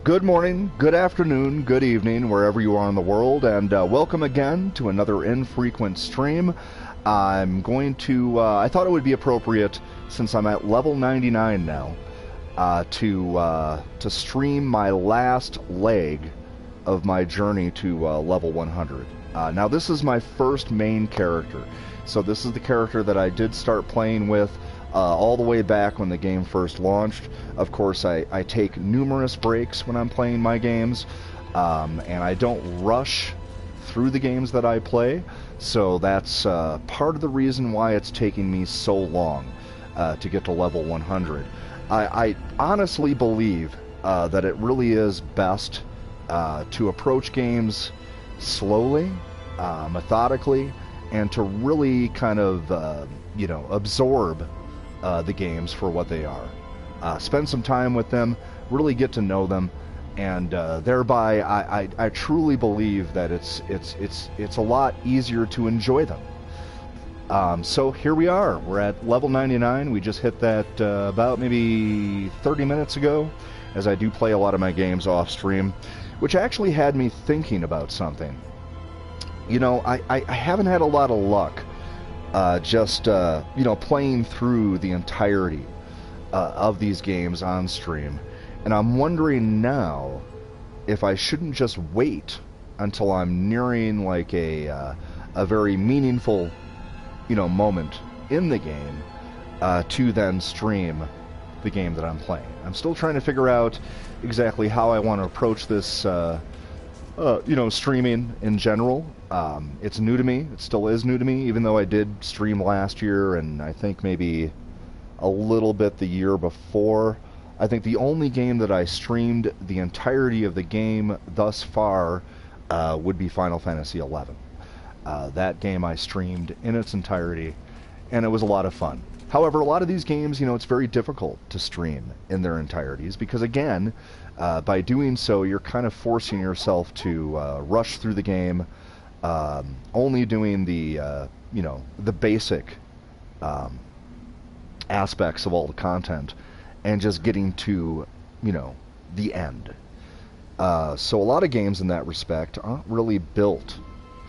Good morning, good afternoon, good evening, wherever you are in the world, and welcome again to another infrequent stream. I thought it would be appropriate, since I'm at level 99 now, to stream my last leg of my journey to level 100. Now, this is my first main character, so this is the character that I did start playing with all the way back when the game first launched. Of course, I take numerous breaks when I'm playing my games, and I don't rush through the games that I play, so that's part of the reason why it's taking me so long to get to level 100. I honestly believe that it really is best to approach games slowly, methodically, and to really kind of, absorb the games for what they are. Spend some time with them, really get to know them, and thereby I truly believe that it's a lot easier to enjoy them. So here we are. We're at level 99. We just hit that about maybe 30 minutes ago, as I do play a lot of my games off stream, which actually had me thinking about something. You know, I haven't had a lot of luck playing through the entirety of these games on stream, and I'm wondering now if I shouldn't just wait until I'm nearing like a very meaningful, moment in the game to then stream the game that I'm playing. I'm still trying to figure out exactly how I want to approach this, streaming in general. It's new to me. It still is new to me, even though I did stream last year and I think maybe a little bit the year before. I think the only game that I streamed the entirety of the game thus far would be Final Fantasy XI. That game I streamed in its entirety, and it was a lot of fun. However, a lot of these games, it's very difficult to stream in their entireties because, again, by doing so, you're kind of forcing yourself to rush through the game, only doing the basic aspects of all the content, and just getting to, the end. So a lot of games in that respect aren't really built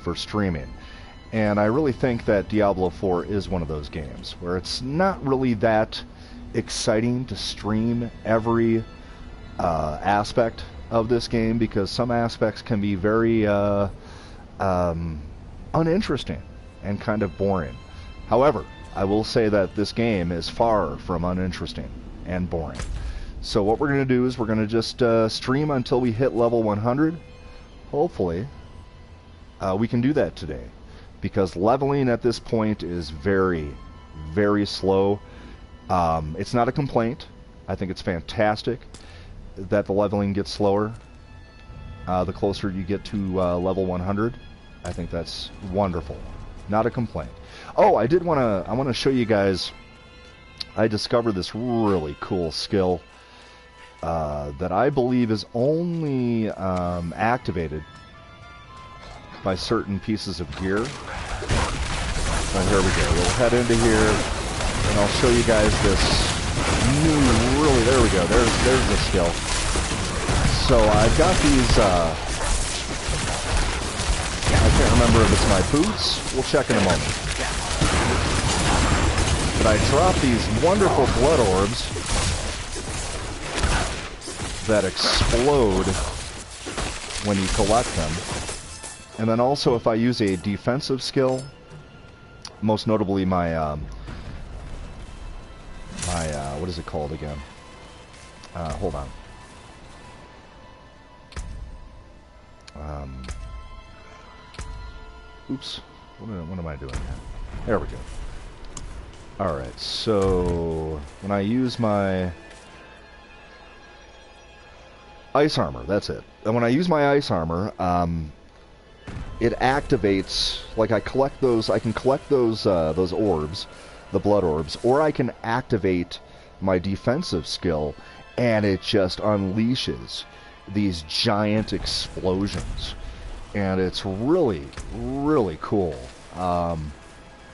for streaming. And I really think that Diablo 4 is one of those games where it's not really that exciting to stream every aspect of this game, because some aspects can be very uninteresting and kind of boring. However, I will say that this game is far from uninteresting and boring. So what we're going to do is we're going to just stream until we hit level 100. Hopefully, we can do that today, because leveling at this point is very, very slow. It's not a complaint. I think it's fantastic that the leveling gets slower the closer you get to level 100. I think that's wonderful. Not a complaint. Oh, I want to show you guys, I discovered this really cool skill that I believe is only activated by certain pieces of gear. And here we go. We'll head into here, and I'll show you guys this new, really, there we go. There's the skill. So I've got these, I can't remember if it's my boots. We'll check in a moment. But I drop these wonderful blood orbs that explode when you collect them. And then also, if I use a defensive skill, most notably my what is it called again? Hold on. Oops. What am I doing here? There we go. Alright, so when I use my ice armor, that's it. And when I use my ice armor, it activates, like I can collect those orbs, the blood orbs, or I can activate my defensive skill, and it just unleashes these giant explosions. And it's really, really cool.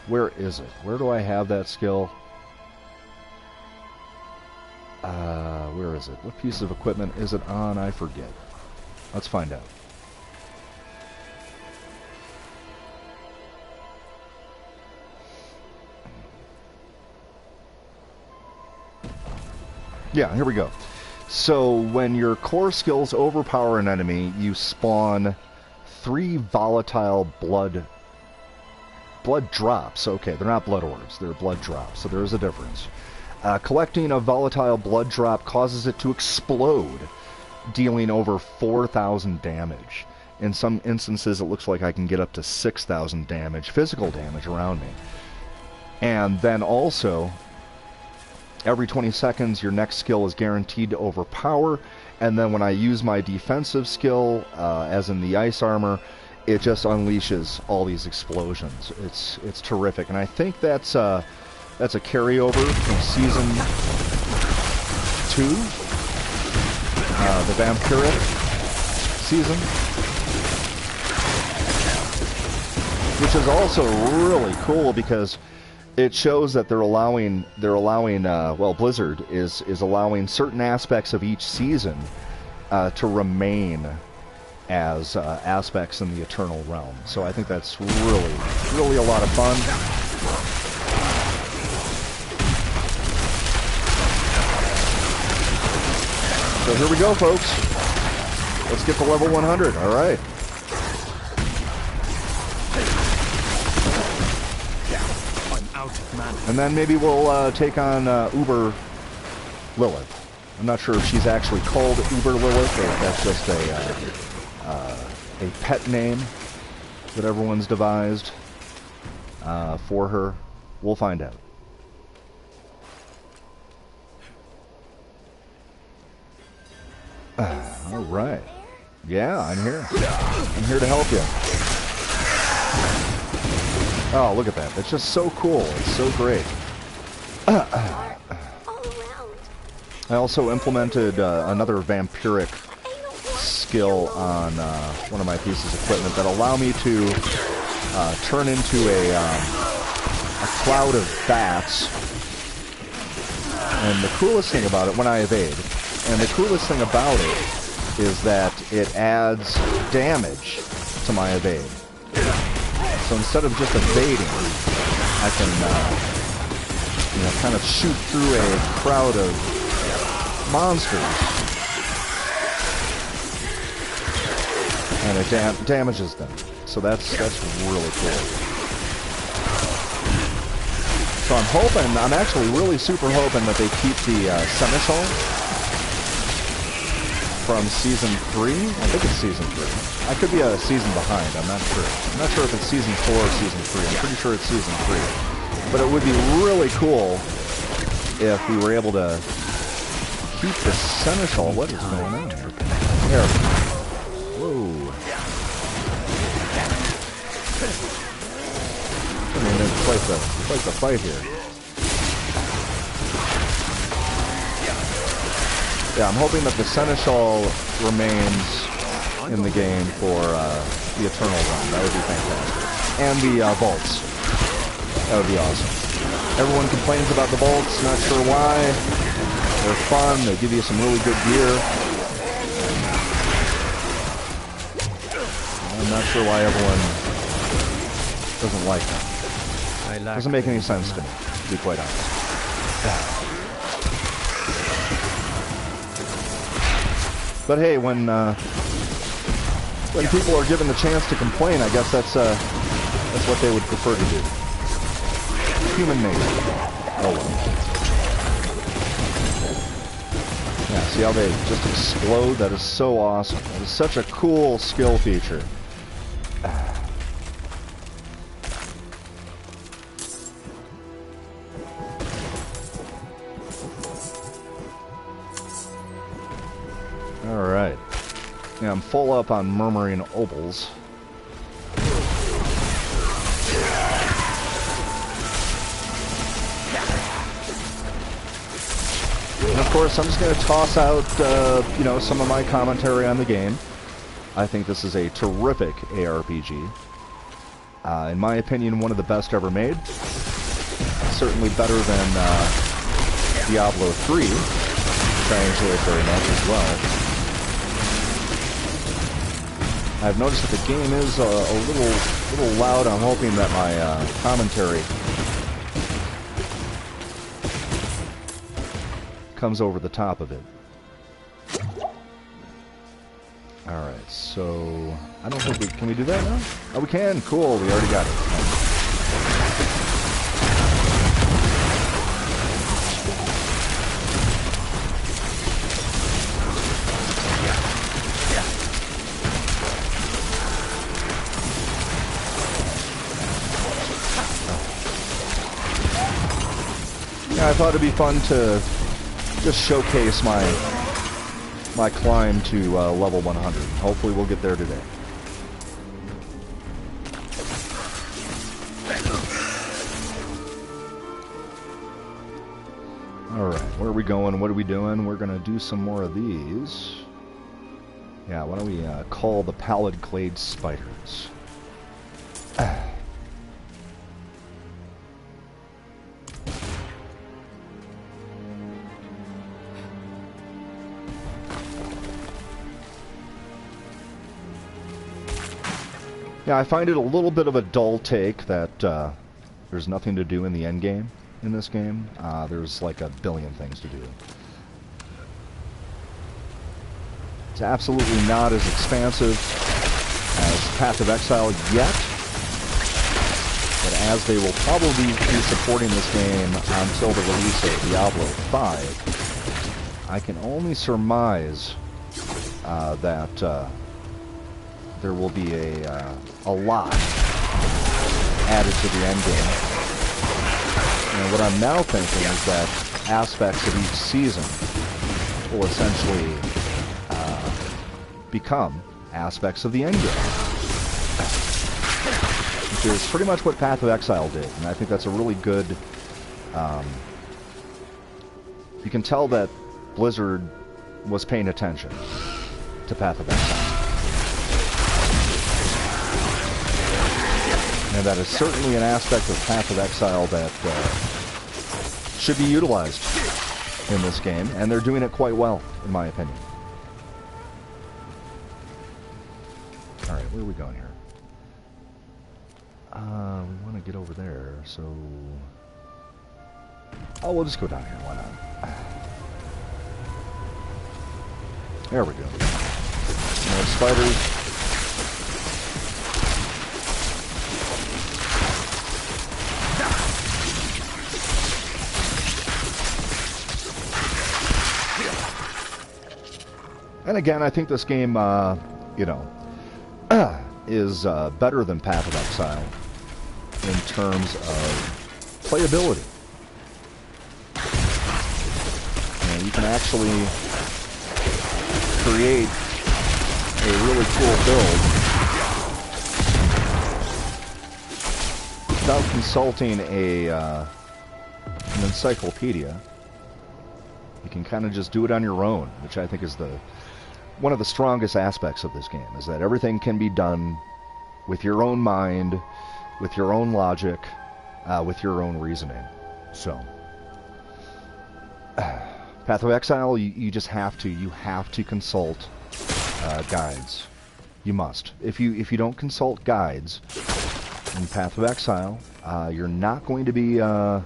Where is it? Where do I have that skill? where is it? What piece of equipment is it on? I forget. Let's find out. Yeah, here we go. So when your core skills overpower an enemy, you spawn 3 volatile blood drops. Okay, they're not blood orbs, they're blood drops, so there is a difference. Collecting a volatile blood drop causes it to explode, dealing over 4,000 damage. In some instances, it looks like I can get up to 6,000 damage, physical damage around me. And then also, every 20 seconds, your next skill is guaranteed to overpower, and then when I use my defensive skill, as in the ice armor, it just unleashes all these explosions. It's terrific, and I think that's a carryover from Season 2, the Vampiric season, which is also really cool because it shows that they're allowing well, Blizzard is allowing certain aspects of each season to remain as aspects in the Eternal Realm. So I think that's really a lot of fun. So here we go, folks. Let's get to level 100. All right. And then maybe we'll take on Uber Lilith. I'm not sure if she's actually called Uber Lilith or if that's just a pet name that everyone's devised for her. We'll find out. All right. Yeah, I'm here. I'm here to help you. Oh, look at that. It's just so cool. It's so great. I also implemented another vampiric skill on one of my pieces of equipment that allow me to turn into a cloud of bats. And the coolest thing about it, when I evade, and the coolest thing about it is that it adds damage to my evade. So instead of just evading, I can, kind of shoot through a crowd of monsters, and it damages them. So that's really cool. So I'm actually really super hoping that they keep the Seneschal from Season 3. I think it's Season 3. I could be a season behind, I'm not sure. I'm not sure if it's Season 4 or Season 3. I'm pretty sure it's Season 3. But it would be really cool if we were able to keep the Seneschal. What is going on here? There. Whoa. I mean, it's quite the fight here. Yeah, I'm hoping that the Seneschal remains in the game for the Eternal Run. That would be fantastic. And the vaults. That would be awesome. Everyone complains about the vaults, not sure why. They're fun, they give you some really good gear. I'm not sure why everyone doesn't like them. Doesn't make any sense to me, to be quite honest. But hey, when people are given the chance to complain, I guess that's what they would prefer to do. Human nature. Oh well. Yeah, see how they just explode? That is so awesome. That is such a cool skill feature. Alright. Yeah, I'm full up on Murmuring Opals. And of course, I'm just going to toss out, some of my commentary on the game. I think this is a terrific ARPG. In my opinion, one of the best ever made. Certainly better than Diablo 3. which I enjoy very much as well. I've noticed that the game is a little loud. I'm hoping that my commentary comes over the top of it. Alright, so I don't think we can we do that now? Oh, we can. Cool. We already got it. Yeah, I thought it'd be fun to just showcase my climb to level 100. Hopefully we'll get there today. Alright, where are we going? What are we doing? We're going to do some more of these. Yeah, why don't we call the pallid clade spiders. Yeah, I find it a little bit of a dull take that there's nothing to do in the end game in this game. There's like a billion things to do. It's absolutely not as expansive as Path of Exile yet, but as they will probably be supporting this game until the release of Diablo 5, I can only surmise that there will be a lot added to the end game. And what I'm now thinking is that aspects of each season will essentially become aspects of the end game, which is pretty much what Path of Exile did. And I think that's a really good... you can tell that Blizzard was paying attention to Path of Exile. And that is certainly an aspect of Path of Exile that should be utilized in this game, and they're doing it quite well, in my opinion. Alright, where are we going here? We want to get over there, so... Oh, we'll just go down here, why not? There we go. More spiders. And again, I think this game, you know, is better than Path of Exile in terms of playability. And you can actually create a really cool build without consulting an encyclopedia. You can kind of just do it on your own, which I think is one of the strongest aspects of this game, is that everything can be done with your own mind, with your own logic, with your own reasoning. So, Path of Exile, you just have to consult guides. You must. If you don't consult guides in Path of Exile, you're not going to be getting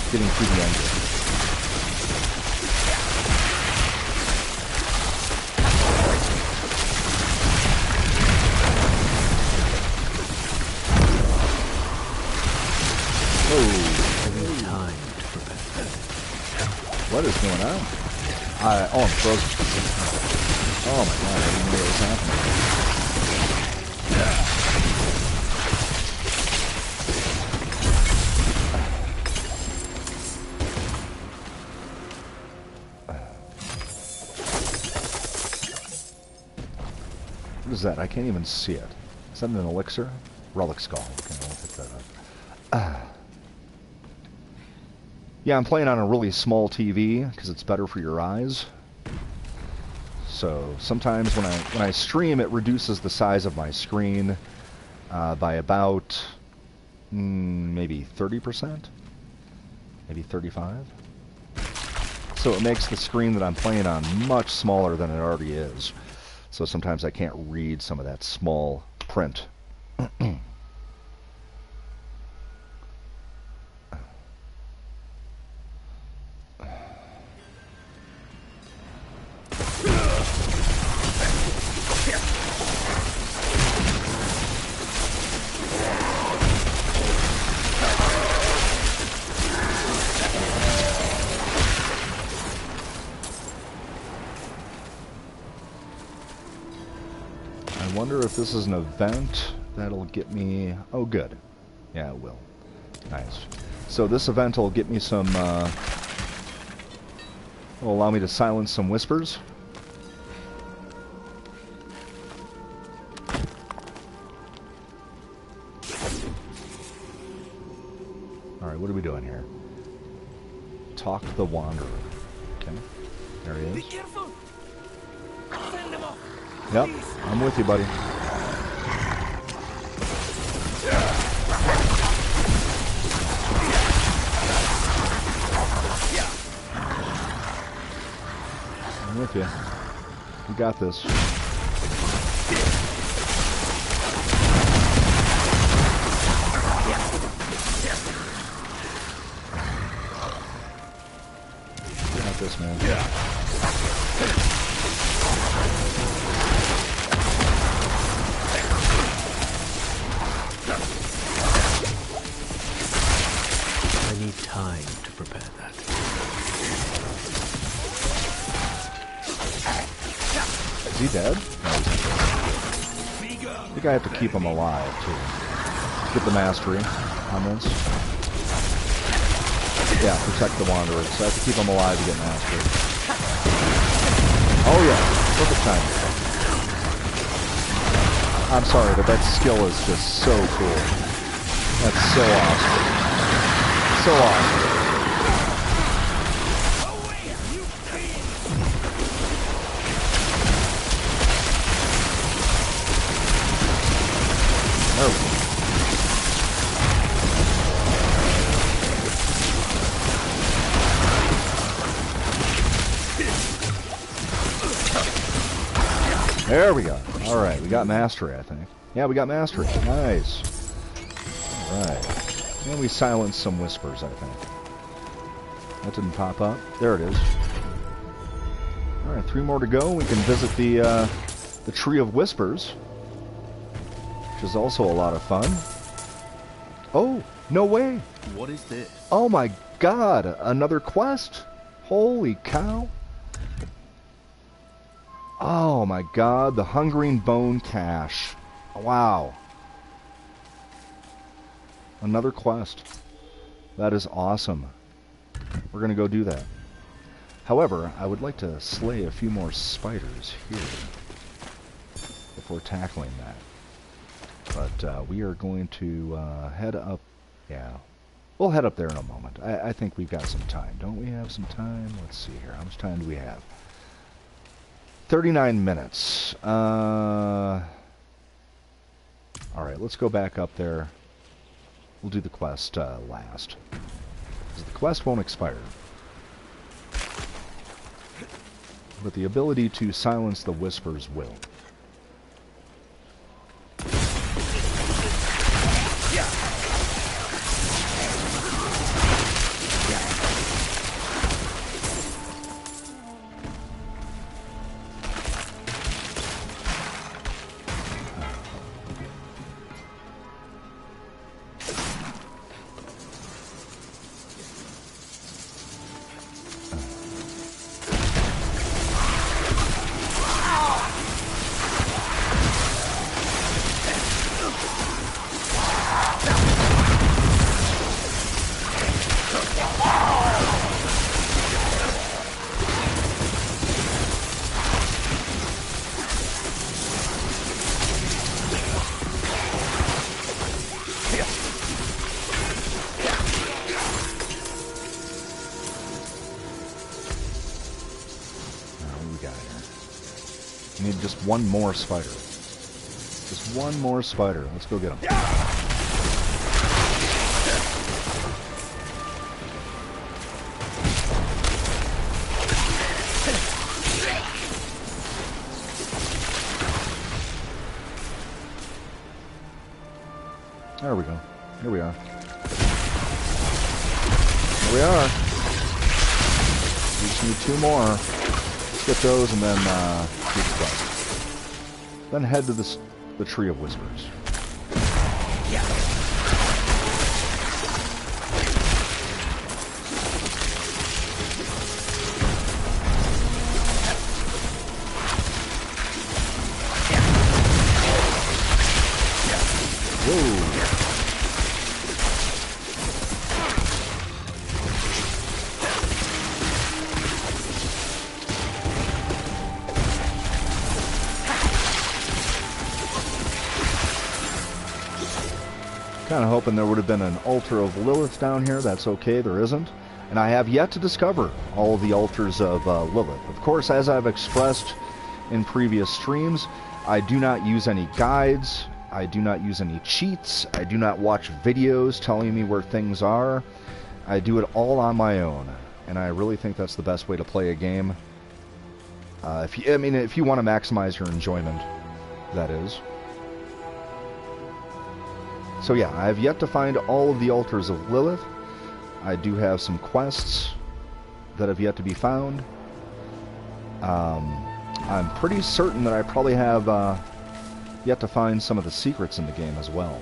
through the end game. What is going on? Oh, I'm frozen. Oh my god, I didn't know what was happening. What is that? I can't even see it. Is that an elixir? Relic skull. Okay, I'll pick that up. Yeah, I'm playing on a really small TV because it's better for your eyes. So sometimes when I stream, it reduces the size of my screen by about maybe 30%, maybe 35%. so it makes the screen that I'm playing on much smaller than it already is. So sometimes I can't read some of that small print. I wonder if this is an event that'll get me... Oh, good. Yeah, it will. Nice. So this event will get me some... will allow me to silence some whispers. Alright, what are we doing here? Talk to the Wanderer. Okay. There he is. Be careful. Send them off. Yep, I'm with you, buddy. I'm with you. You got this. You got this, man. I need time to prepare that. Is he dead? No, he's not dead. I think I have to keep him alive, too. Get the mastery on this. Yeah, protect the Wanderer. So I have to keep him alive to get mastery. Oh yeah, perfect time. I'm sorry, but that skill is just so cool. That's so awesome. So awesome. There we go. There we go. Alright, we got mastery, I think. Yeah, we got mastery. Nice. Alright. And we silenced some whispers, I think. That didn't pop up. There it is. Alright, 3 more to go. We can visit the Tree of Whispers, which is also a lot of fun. Oh, no way. What is this? Oh my god, another quest. Holy cow. Oh my god, the Hungering Bone Cache. Wow. Another quest. That is awesome. We're going to go do that. However, I would like to slay a few more spiders here before tackling that. But we are going to head up. Yeah, we'll head up there in a moment. I think we've got some time. Don't we have some time? Let's see here. How much time do we have? 39 minutes. Alright, let's go back up there. We'll do the quest last. Because the quest won't expire. But the ability to silence the whispers will. Need just one more spider. Just one more spider. Let's go get him. There we go. Here we are. Here we are. We just need 2 more. Let's get those and then keep the quest. Then head to the Tree of Whispers. Kind of hoping there would have been an altar of Lilith down here. That's okay, there isn't. And I have yet to discover all of the altars of Lilith. Of course, as I've expressed in previous streams, I do not use any guides. I do not use any cheats. I do not watch videos telling me where things are. I do it all on my own. And I really think that's the best way to play a game. If you want to maximize your enjoyment, that is. So yeah, I have yet to find all of the altars of Lilith. I do have some quests that have yet to be found. I'm pretty certain that I probably have yet to find some of the secrets in the game as well.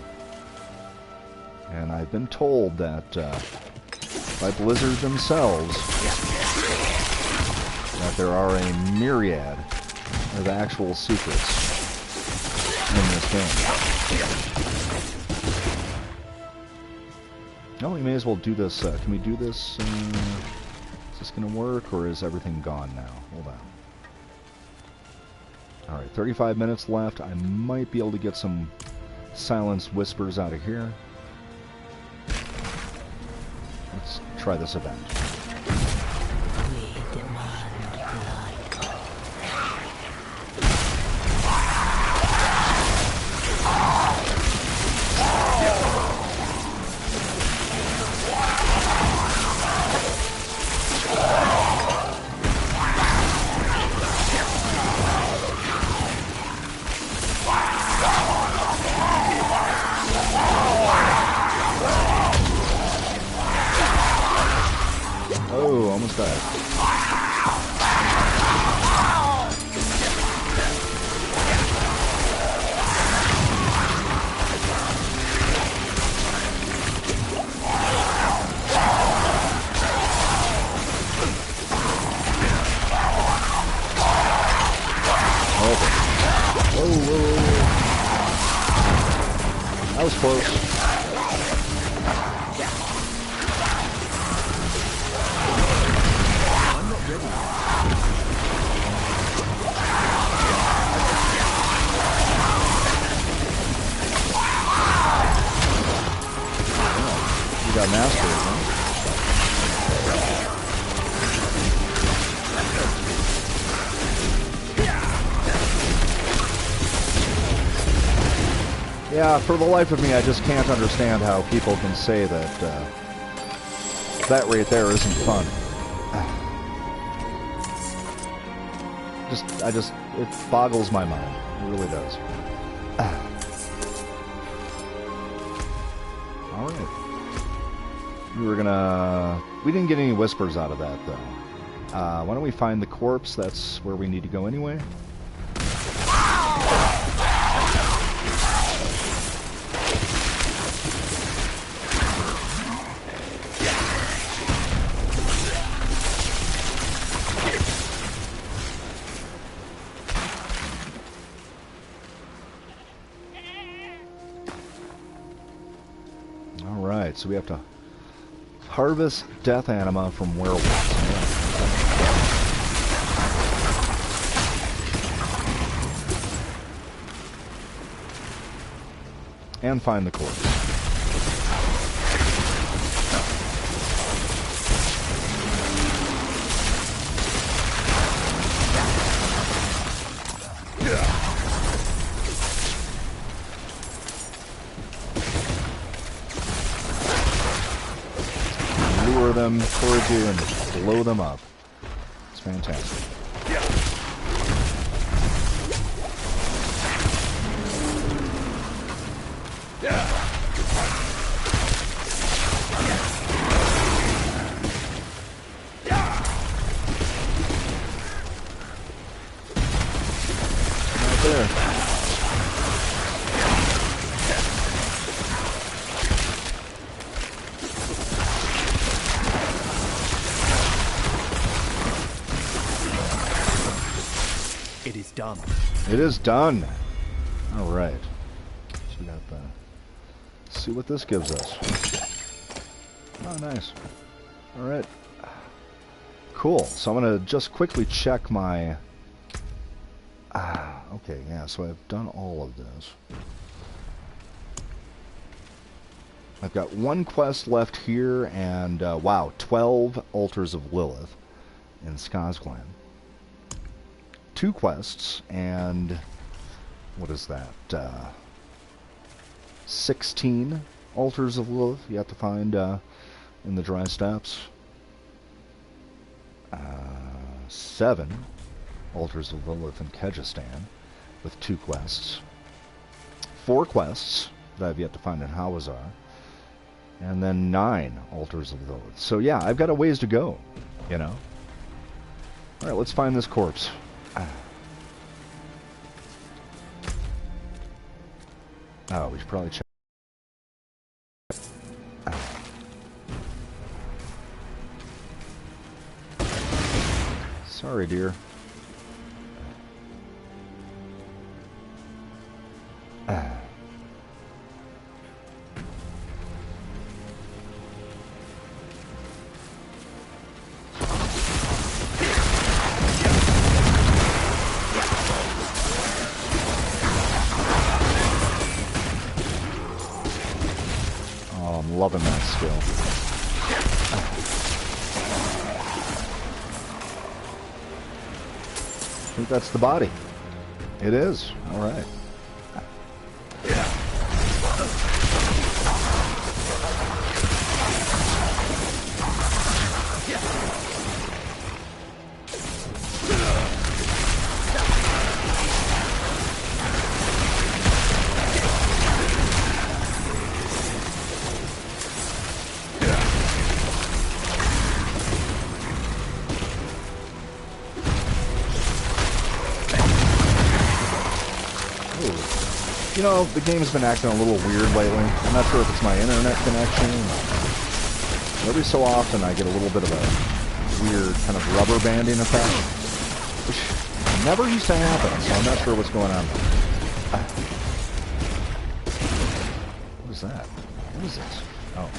And I've been told that by Blizzard themselves that there are a myriad of actual secrets in this game. No, we may as well do this. Can we do this? Is this going to work, or is everything gone now? Hold on. Alright, 35 minutes left. I might be able to get some silenced whispers out of here. Let's try this event. We demand blood. Oh, almost died. That was close. You got mastery, huh? Yeah, for the life of me, I just can't understand how people can say that that right there isn't fun. It boggles my mind. It really does. Alright. We didn't get any whispers out of that, though. Why don't we find the corpse? That's where we need to go anyway. Alright, so we have to harvest death anima from werewolves. And find the corpse. Lure them towards you and blow them up. It's fantastic. is done. It is done. All right. So we got the. Let's see what this gives us. Oh, nice. All right. Cool. So I'm gonna just quickly check my. Okay. Yeah. So I've done all of this. I've got one quest left here, and wow, 12 Altars of Lilith in Skazglan. 2 quests, and what is that? 16 Altars of Lilith you have to find in the Dry Steppes. 7 Altars of Lilith in Kyrgyzstan with 2 quests. 4 quests that I've yet to find in Hawazar. And then 9 Altars of Lilith. So yeah, I've got a ways to go, you know. Alright, let's find this corpse. Oh, we should probably check. Sorry, dear. I'm loving that skill. I think that's the body. It is. All right. You know, the game's been acting a little weird lately. I'm not sure if it's my internet connection. Every so often I get a little bit of a weird kind of rubber banding effect, which never used to happen, so I'm not sure what's going on there. What is that? What is this? Oh.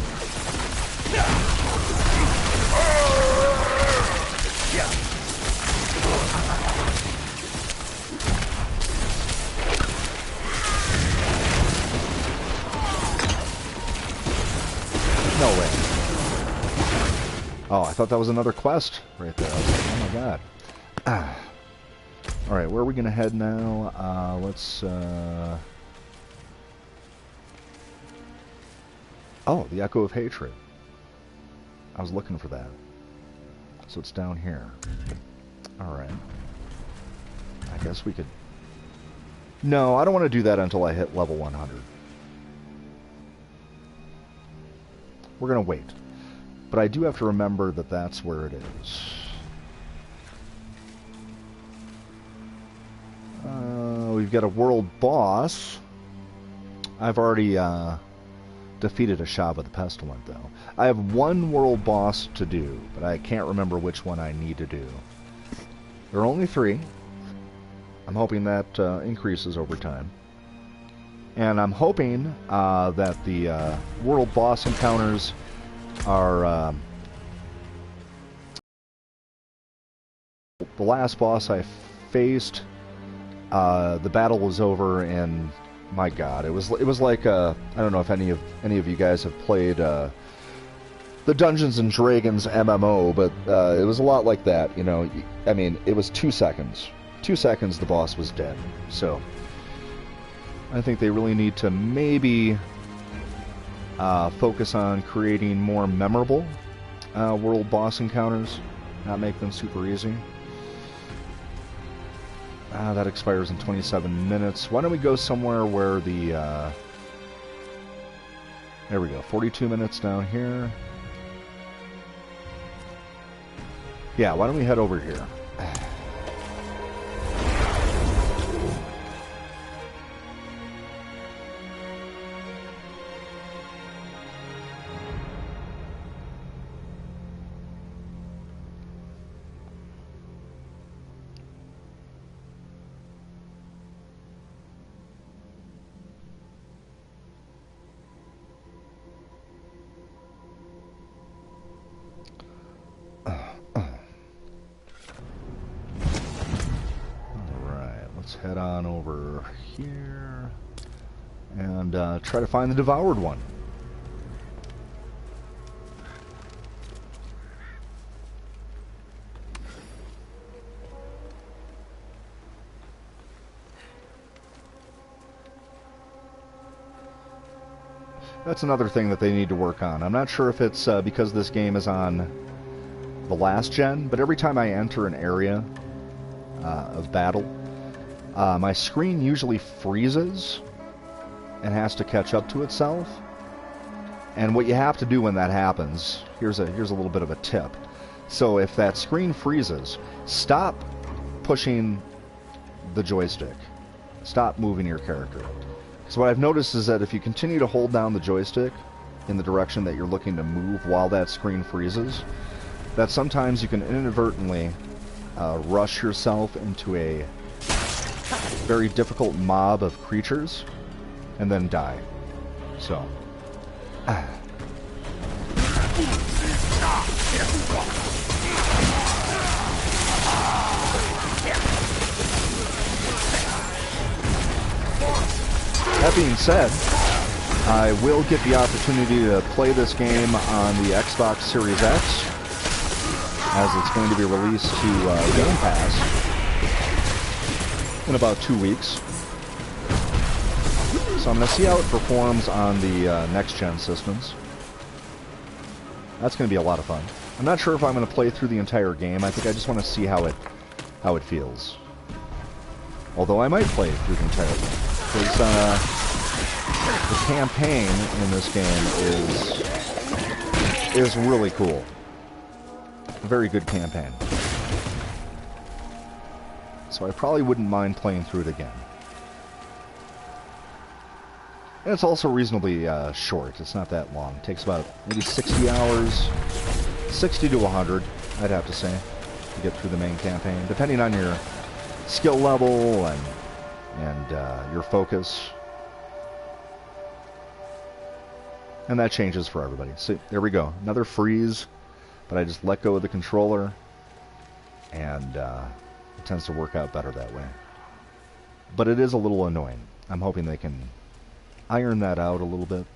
No way. Oh, I thought that was another quest right there. I was like, oh my god. Alright, where are we going to head now? Let's... Oh, the Echo of Hatred. I was looking for that. So it's down here. Alright. I guess we could... No, I don't want to do that until I hit level 100. We're going to wait. But I do have to remember that that's where it is. We've got a world boss. I've already defeated Ashava the Pestilent, though. I have one world boss to do, but I can't remember which one I need to do. There are only 3. I'm hoping that increases over time. And I'm hoping that the world boss encounters are... the last boss I faced, the battle was over, and my god, it was like I don't know if any of you guys have played the Dungeons and Dragons MMO, but it was a lot like that. You know, I mean, it was 2 seconds. 2 seconds, the boss was dead. So I think they really need to maybe focus on creating more memorable world boss encounters, not make them super easy. That expires in 27 minutes. Why don't we go somewhere where the... there we go, 42 minutes down here. Yeah, why don't we head over here? let's head on over here and try to find the devoured one. That's another thing that they need to work on. I'm not sure if it's because this game is on the last gen, but every time I enter an area of battle, my screen usually freezes and has to catch up to itself. And what you have to do when that happens, here's a little bit of a tip. So if that screen freezes, stop pushing the joystick. Stop moving your character. So what I've noticed is that if you continue to hold down the joystick in the direction that you're looking to move while that screen freezes, that sometimes you can inadvertently rush yourself into a very difficult mob of creatures and then die. So... That being said, I will get the opportunity to play this game on the Xbox Series X, as it's going to be released to Game Pass in about 2 weeks. So I'm going to see how it performs on the next-gen systems. That's going to be a lot of fun. I'm not sure if I'm going to play through the entire game. I think I just want to see how it feels. Although I might play through the entire game. Because the campaign in this game is really cool. A very good campaign. So I probably wouldn't mind playing through it again. And it's also reasonably short. It's not that long. It takes about maybe 60 hours, 60 to 100, I'd have to say, to get through the main campaign, depending on your skill level and your focus. And that changes for everybody. So there we go. Another freeze, but I just let go of the controller, and it tends to work out better that way. But it is a little annoying. I'm hoping they can iron that out a little bit.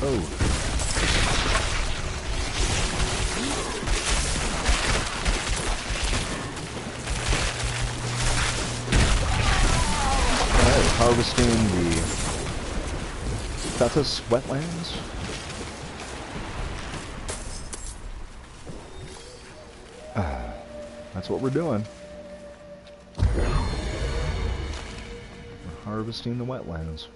Oh. Alright, harvesting the Tethys wetlands. That's what we're doing. We're harvesting the wetlands.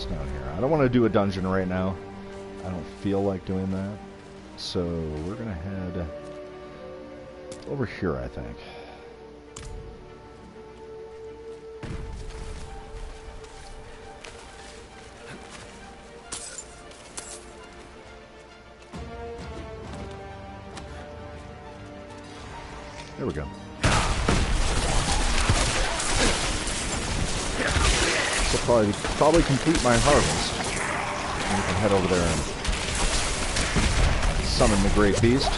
Down here. I don't want to do a dungeon right now. I don't feel like doing that. So we're going to head over here, I think. There we go. Probably complete my harvest. And we can head over there and summon the great beast.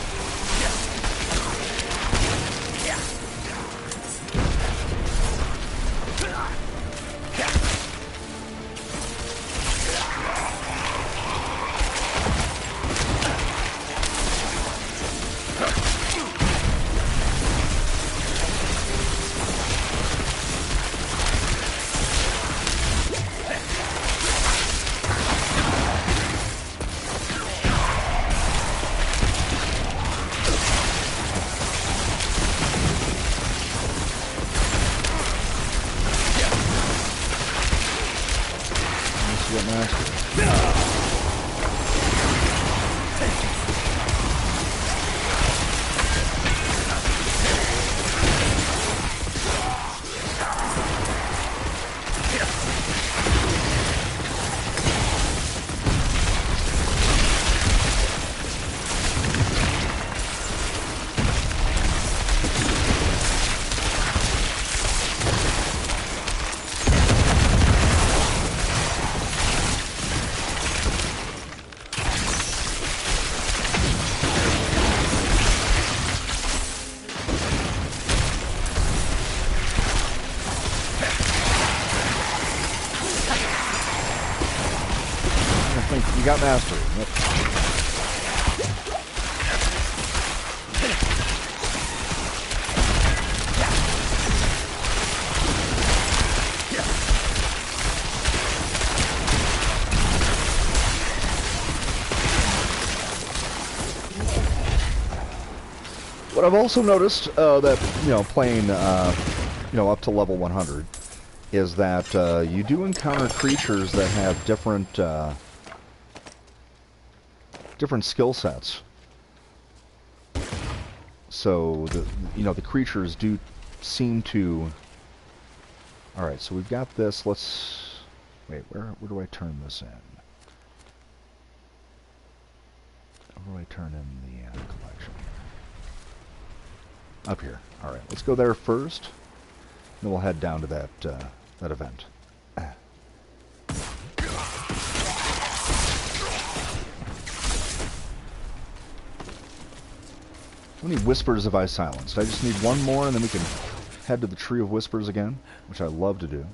got mastery. Yep. What I've also noticed that, playing, up to level 100, is that you do encounter creatures that have different skill sets. So the creatures do seem to. All right, so we've got this. Let's wait. Where do I turn this in? Where do I turn in the collection? Up here. All right, let's go there first. Then we'll head down to that event. How many whispers have I silenced? I just need one more, and then we can head to the Tree of Whispers again, which I love to do.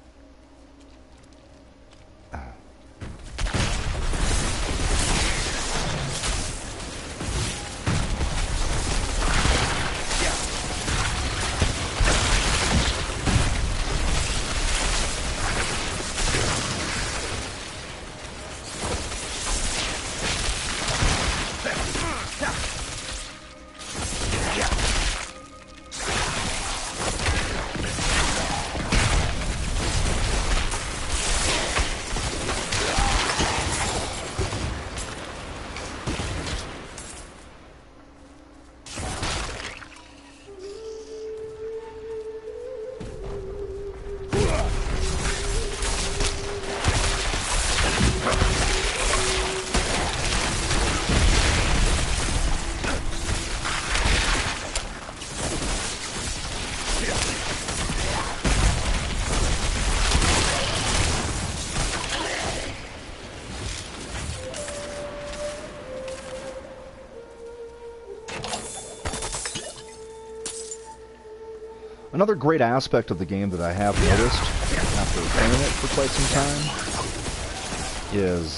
Another great aspect of the game that I have noticed after playing it for quite some time is,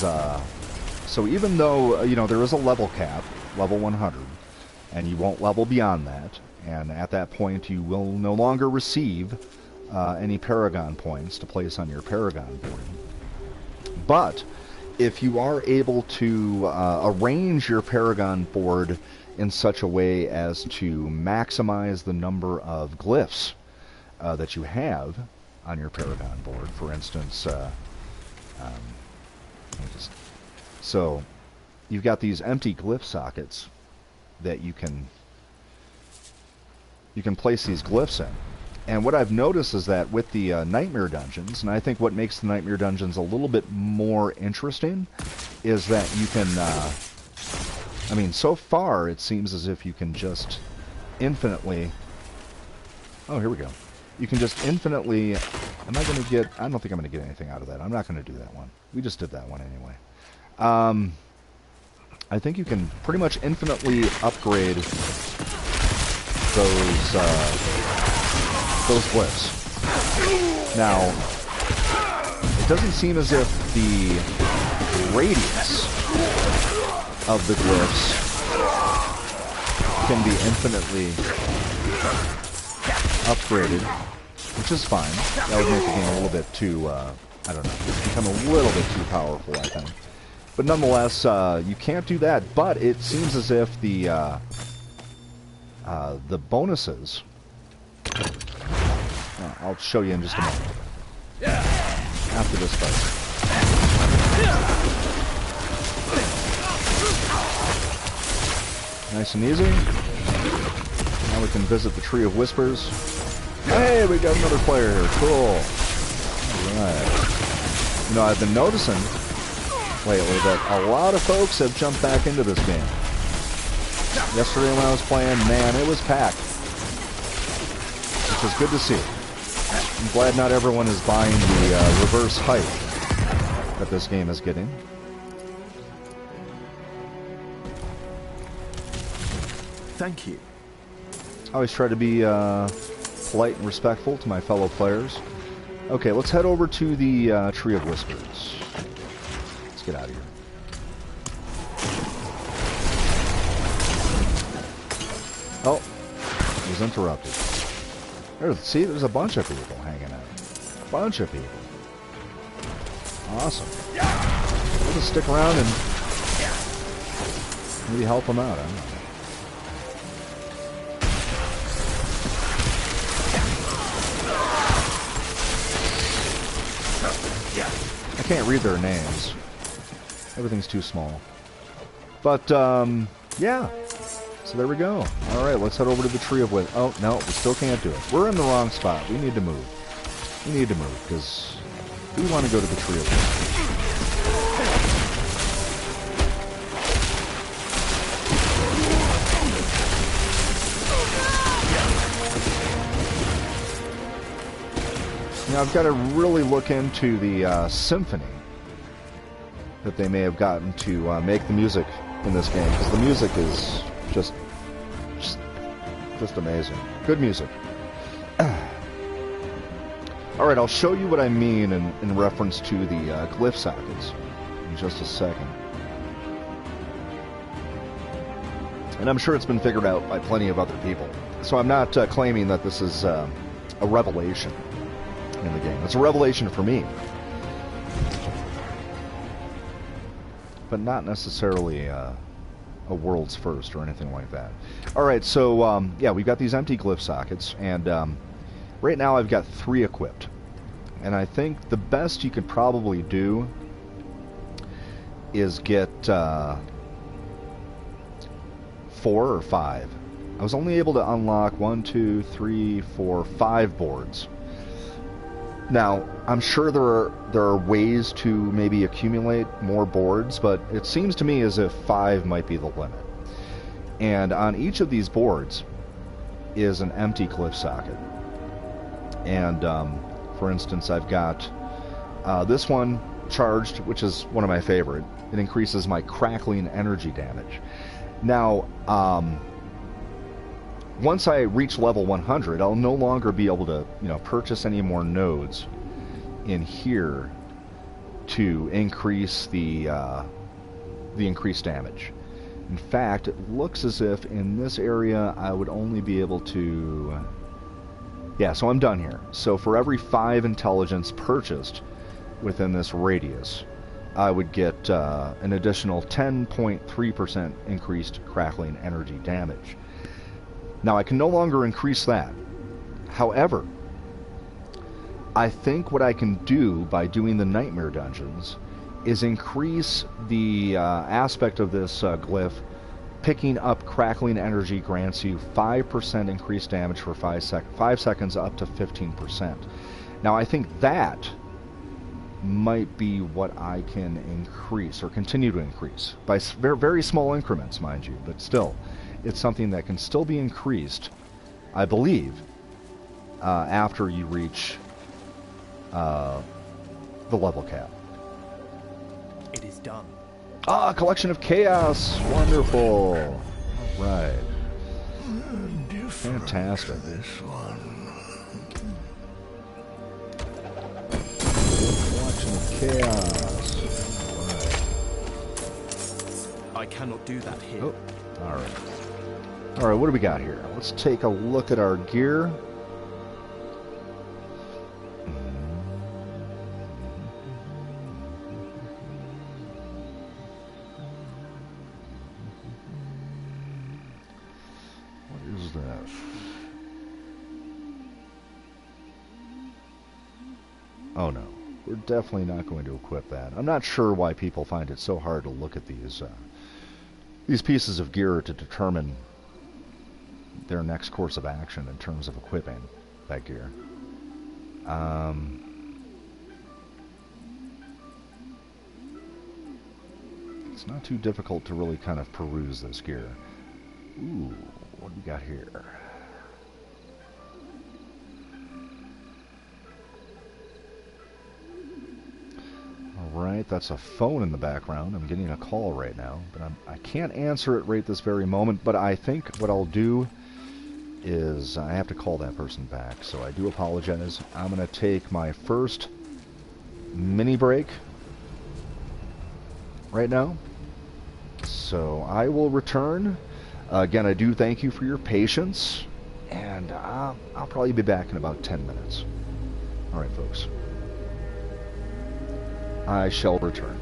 so even though, there is a level cap, level 100, and you won't level beyond that, and at that point you will no longer receive any Paragon points to place on your Paragon board. But if you are able to arrange your Paragon board in such a way as to maximize the number of glyphs that you have on your Paragon board. For instance, so you've got these empty glyph sockets that you can place these glyphs in. And what I've noticed is that with the Nightmare Dungeons, and I think what makes the Nightmare Dungeons a little bit more interesting, is that you can so far it seems as if you can just infinitely... Oh, here we go. You can just infinitely... Am I going to get... I don't think I'm going to get anything out of that. I'm not going to do that one. We just did that one anyway. I think you can pretty much infinitely upgrade those glyphs. Now, it doesn't seem as if the radius of the glyphs can be infinitely upgraded, which is fine. That would make the game a little bit too, I don't know, it's become a little bit too powerful, I think. But nonetheless, you can't do that, but it seems as if the bonuses... I'll show you in just a moment. After this fight. Nice and easy. Now we can visit the Tree of Whispers. Hey, we got another player here. Cool. Alright. I've been noticing lately that a lot of folks have jumped back into this game. Yesterday when I was playing, man, it was packed. Which is good to see. I'm glad not everyone is buying the reverse hype that this game is getting. Thank you. I always try to be polite and respectful to my fellow players. Okay, let's head over to the Tree of Whispers. Let's get out of here. Oh, it was interrupted. See, there's a bunch of people hanging out. A bunch of people. Awesome. We'll just stick around and maybe help them out. I don't know. I can't read their names. Everything's too small. But, yeah. So there we go. Alright, let's head over to the Tree of Wisdom. Oh, no, we still can't do it. We're in the wrong spot. We need to move. We need to move, because we want to go to the Tree of Wisdom. Now, I've got to really look into the symphony that they may have gotten to make the music in this game, because the music is just amazing. Good music. Alright, I'll show you what I mean in reference to the glyph sockets in just a second. And I'm sure it's been figured out by plenty of other people. So I'm not claiming that this is a revelation in the game. It's a revelation for me. But not necessarily a world's first or anything like that. Alright, so yeah, we've got these empty glyph sockets, and right now I've got 3 equipped. And I think the best you could probably do is get 4 or 5. I was only able to unlock 1, 2, 3, 4, 5 boards. Now, I'm sure there are ways to maybe accumulate more boards, but it seems to me as if 5 might be the limit. And on each of these boards is an empty glyph socket. And, for instance, I've got this one charged, which is one of my favorite. It increases my crackling energy damage. Now, once I reach level 100, I'll no longer be able to, purchase any more nodes in here to increase the increased damage. In fact, it looks as if in this area I would only be able to... Yeah, so I'm done here. So for every 5 intelligence purchased within this radius, I would get an additional 10.3% increased crackling energy damage. Now, I can no longer increase that. However, I think what I can do by doing the nightmare dungeons is increase the aspect of this glyph. Picking up crackling energy grants you 5% increased damage for 5 seconds up to 15%. Now, I think that might be what I can increase, or continue to increase, by very small increments, mind you, but still. It's something that can still be increased, I believe, after you reach the level cap. It is done. Ah, collection of chaos! Wonderful! Alright. Fantastic. This one. Collection of chaos. Alright. I cannot do that here. Oh, alright. Alright, what do we got here? Let's take a look at our gear. What is that? Oh no, we're definitely not going to equip that. I'm not sure why people find it so hard to look at these pieces of gear to determine their next course of action in terms of equipping that gear. It's not too difficult to really kind of peruse this gear. Ooh, what do we got here? Alright, that's a phone in the background. I'm getting a call right now, but I can't answer it right this very moment, but I think what I'll do is I have to call that person back, so I do apologize. I'm going to take my first mini break right now, so I will return Again, I do thank you for your patience, and I'll probably be back in about 10 minutes. All right, folks. I shall return.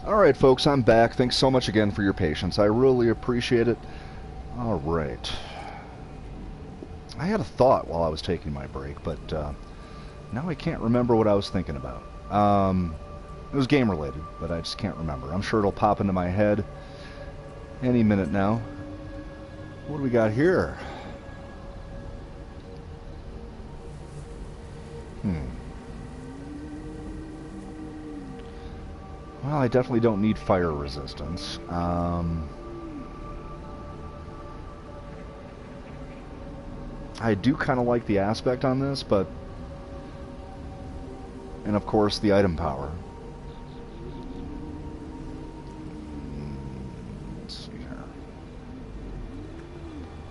Alright, folks, I'm back. Thanks so much again for your patience. I really appreciate it. Alright. I had a thought while I was taking my break, but now I can't remember what I was thinking about. It was game-related, but I just can't remember. I'm sure it'll pop into my head any minute now. What do we got here? Well, I definitely don't need fire resistance. I do kind of like the aspect on this, but... And of course, the item power. Let's see here.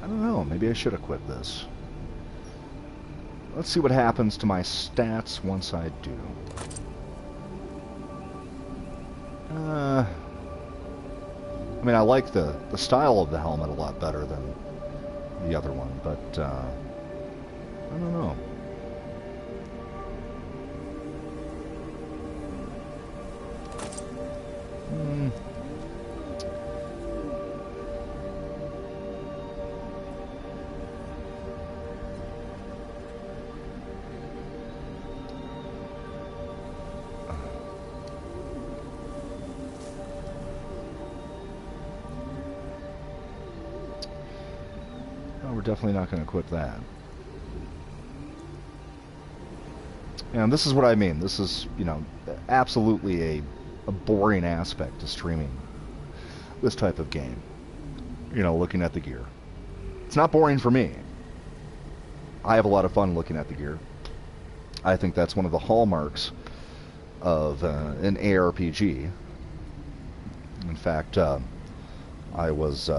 I don't know, maybe I should equip this. Let's see what happens to my stats once I do. I mean, I like the style of the helmet a lot better than the other one, but I don't know. We're definitely not going to equip that. And this is what I mean. This is, you know, absolutely a boring aspect to streaming this type of game. You know, looking at the gear. It's not boring for me. I have a lot of fun looking at the gear. I think that's one of the hallmarks of an ARPG. In fact, I was...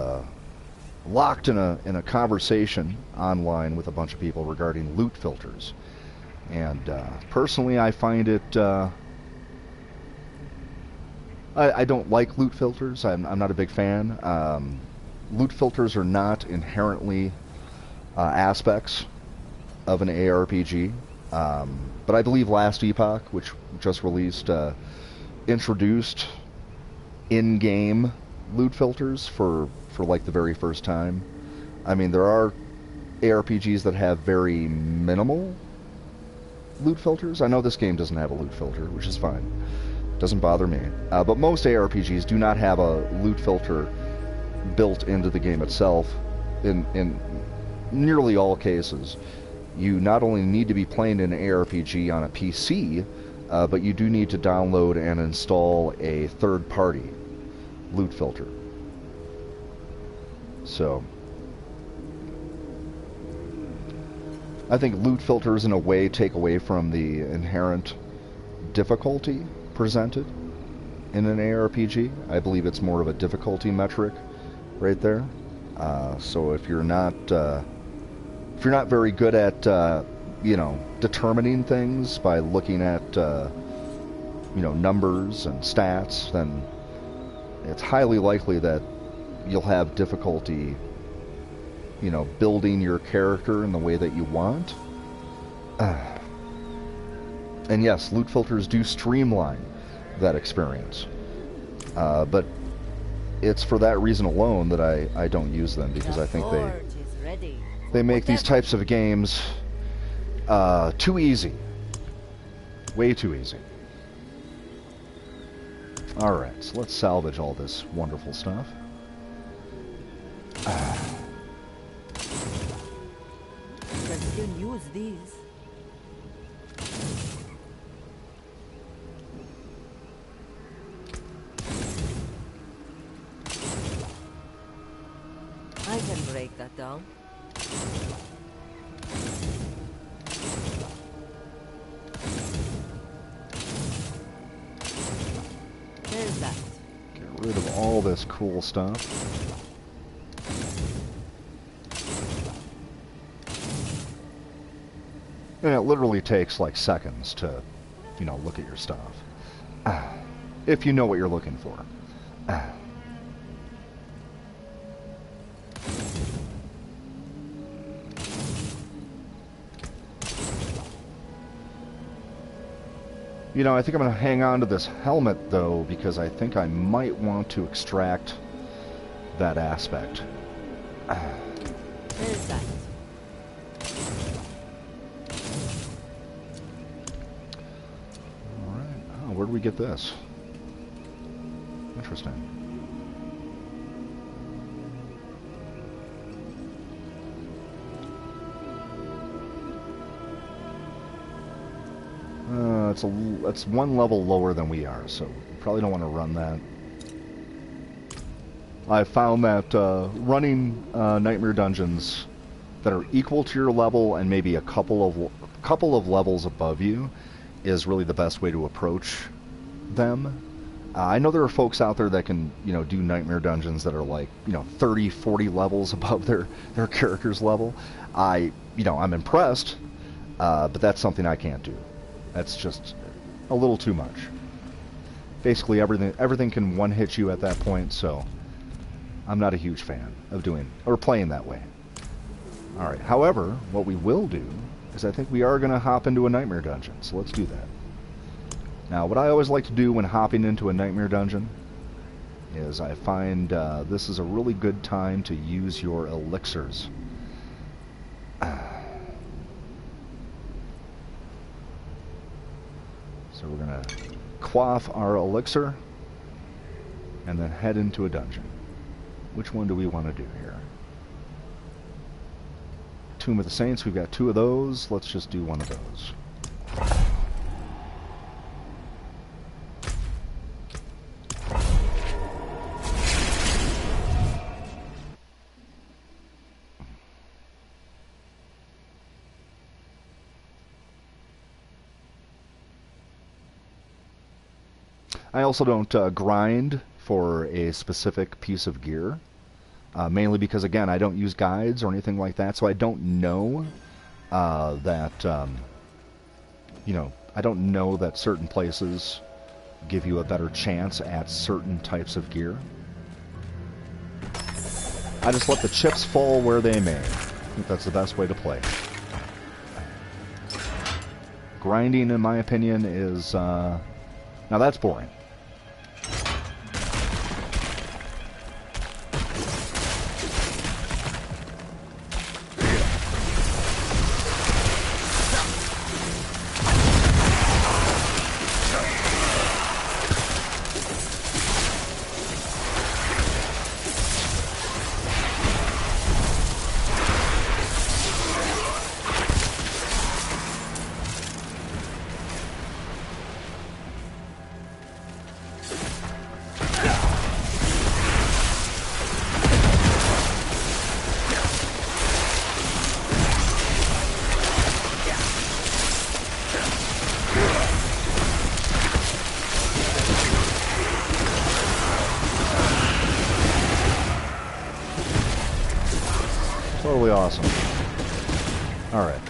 locked in a conversation online with a bunch of people regarding loot filters, and personally I find it I don't like loot filters. I'm not a big fan. Loot filters are not inherently aspects of an ARPG, but I believe Last Epoch, which just released, introduced in-game loot filters for like the very first time. I mean, there are ARPGs that have very minimal loot filters. I know this game doesn't have a loot filter, which is fine. Doesn't bother me. But most ARPGs do not have a loot filter built into the game itself. In nearly all cases, you not only need to be playing an ARPG on a PC, but you do need to download and install a third-party loot filter. So, I think loot filters in a way take away from the inherent difficulty presented in an ARPG. I believe it's more of a difficulty metric right there. So if you're not very good at you know, determining things by looking at you know, numbers and stats, then it's highly likely that you'll have difficulty, you know, building your character in the way that you want. And yes, loot filters do streamline that experience. But it's for that reason alone that I don't use them, because I think they make these types of games too easy. Way too easy. Alright, so let's salvage all this wonderful stuff. Can still use these. I can break that down. There's that. Get rid of all this cool stuff. And it literally takes like seconds to, you know, look at your stuff. If you know what you're looking for. You know, I think I'm going to hang on to this helmet, though, because I think I might want to extract that aspect. Where is that? Alright. Oh, where do we get this? Interesting. It's one level lower than we are, so we probably don't want to run that. I found that running nightmare dungeons that are equal to your level and maybe a couple of levels above you is really the best way to approach them. I know there are folks out there that can, do nightmare dungeons that are like, 30, 40 levels above their character's level. I'm impressed, but that's something I can't do. That's just a little too much. Basically, everything can one-hit you at that point, so I'm not a huge fan of doing or playing that way. All right. However, what we will do is I think we are going to hop into a nightmare dungeon, so let's do that. Now, what I always like to do when hopping into a nightmare dungeon is I find this is a really good time to use your elixirs. So we're going to quaff our elixir and then head into a dungeon. Which one do we want to do here? Tomb of the Saints, we've got 2 of those. Let's just do one of those. I also don't grind for a specific piece of gear, mainly because, again, I don't use guides or anything like that, so I don't know I don't know that certain places give you a better chance at certain types of gear. I just let the chips fall where they may. I think that's the best way to play. Grinding, in my opinion, is... now that's boring. Totally awesome. All right.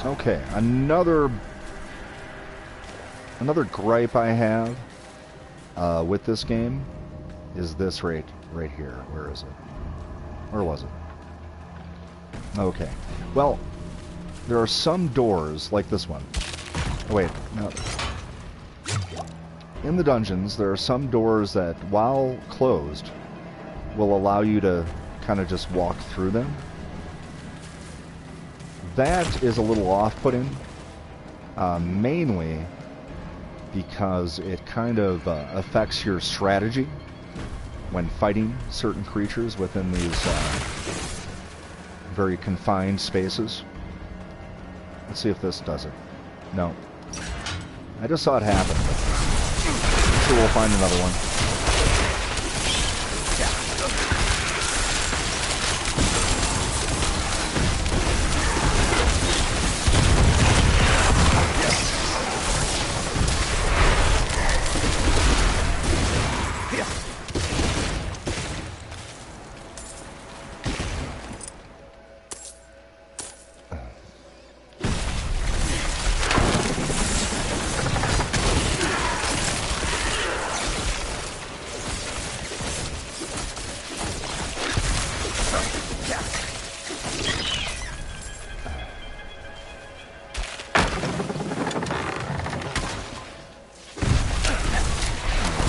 Okay, another gripe I have with this game is this right here. Where is it? Where was it? Okay. Well, there are some doors like this one. Oh, wait, no. In the dungeons, there are some doors that, while closed, will allow you to kind of just walk through them. That is a little off-putting, mainly because it kind of affects your strategy when fighting certain creatures within these very confined spaces. Let's see if this does it. No. I just saw it happen. So we'll find another one.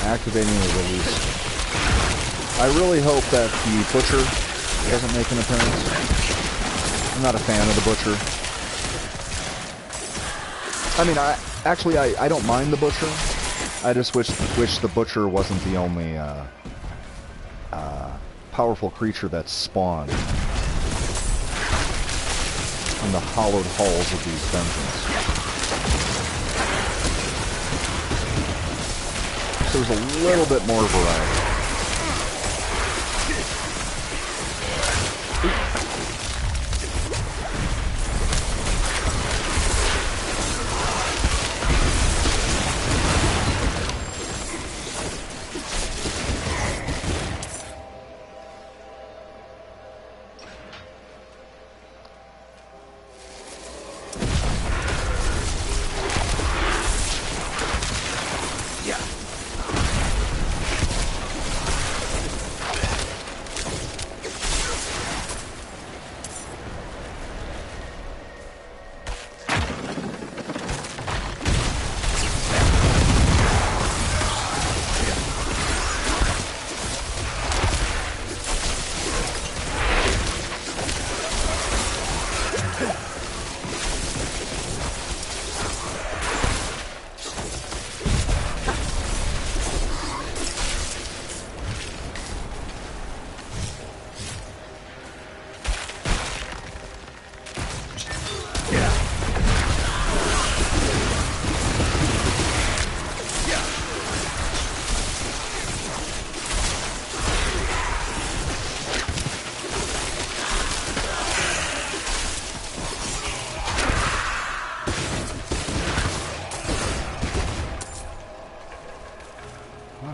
Activating the release. I really hope that the Butcher doesn't make an appearance. I'm not a fan of the Butcher. I mean, I don't mind the Butcher. I just wish the Butcher wasn't the only powerful creature that spawned in the hollowed halls of these dungeons. There's a little bit more variety.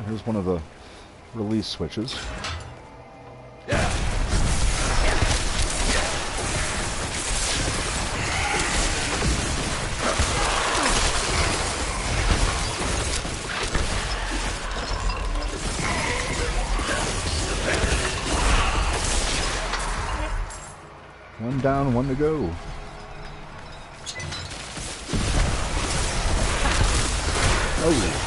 Here's one of the release switches. One down, one to go. Oh.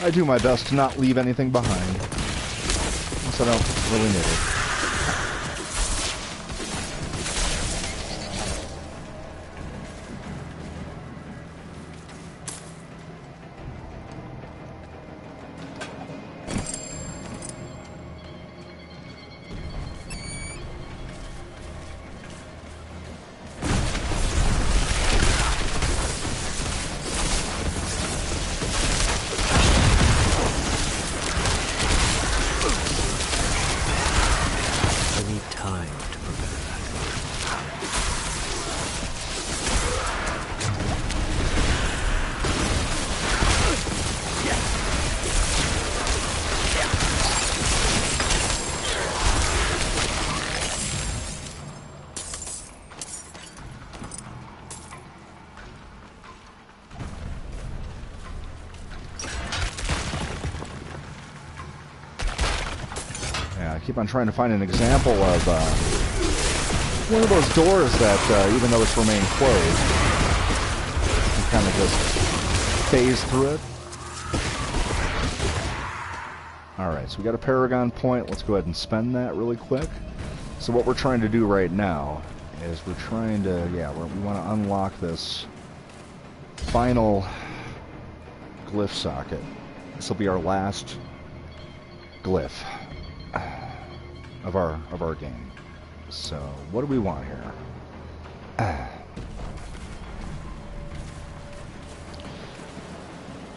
I do my best to not leave anything behind. guess I don't really need it. I need time to prepare that. Yeah, I keep on trying to find an example of one of those doors that, even though it's remained closed, you can kind of just phase through it. Alright, so we got a Paragon point. Let's go ahead and spend that really quick. So what we're trying to do right now is we're trying to, we want to unlock this final glyph socket. This will be our last glyph of our game. So what do we want here?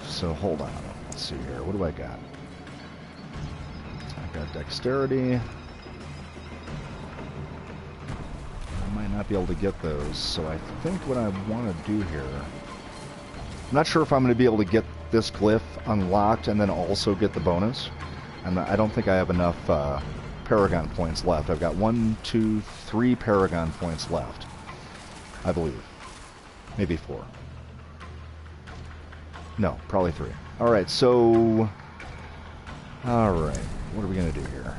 So hold on. Let's see here. What do I got? I've got dexterity. I might not be able to get those. So I think what I want to do here, I'm not sure if I'm going to be able to get this glyph unlocked and then also get the bonus. And I don't think I have enough Paragon points left. I've got 1, 2, 3 Paragon points left, I believe. Maybe 4. No, probably 3. Alright, so... Alright, what are we going to do here?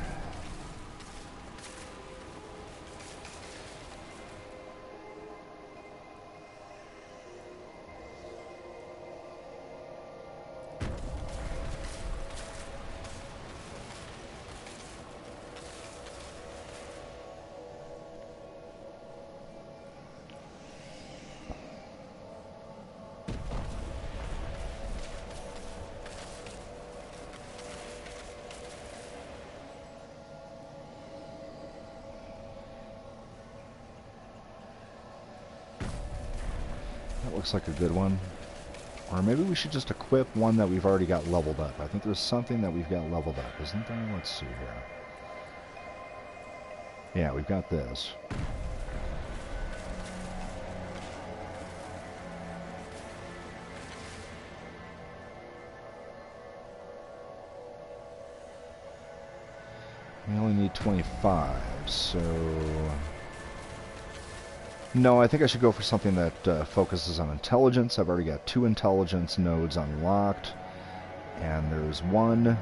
That looks like a good one. Or maybe we should just equip one that we've already got leveled up. I think there's something that we've got leveled up, isn't there? Let's see here. Yeah, we've got this. We only need 25, so... No, I think I should go for something that focuses on intelligence. I've already got 2 intelligence nodes unlocked. And there's 1,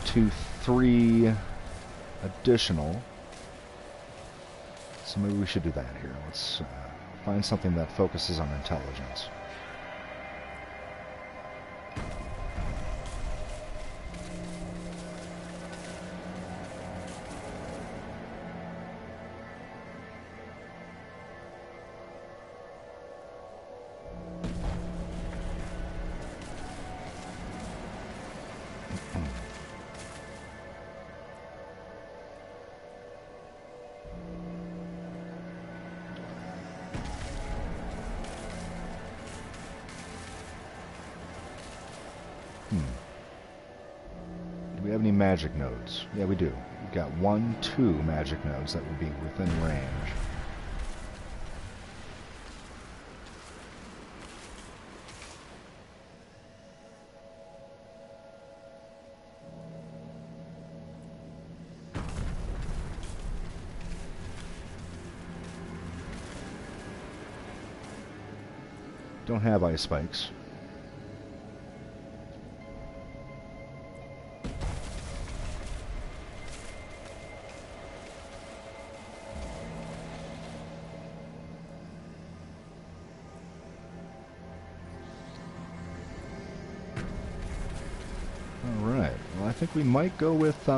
2, 3 additional. So maybe we should do that here. Let's find something that focuses on intelligence. Do we have any magic nodes? Yeah, we do. We've got 1, 2 magic nodes that would be within range. Don't have ice spikes. think we might go with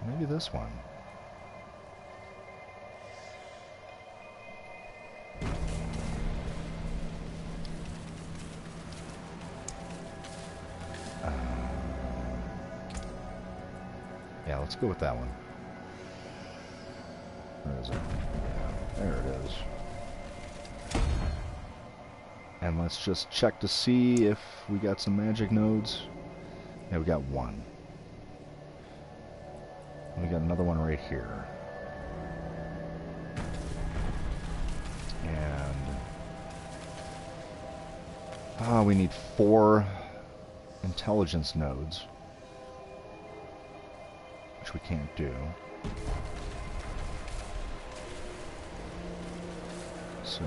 maybe this one. Yeah, let's go with that one. Where is it? Yeah, there it is. And let's just check to see if we got some magic nodes. Yeah, we got one. We got another one right here. And we need 4 intelligence nodes, which we can't do. So,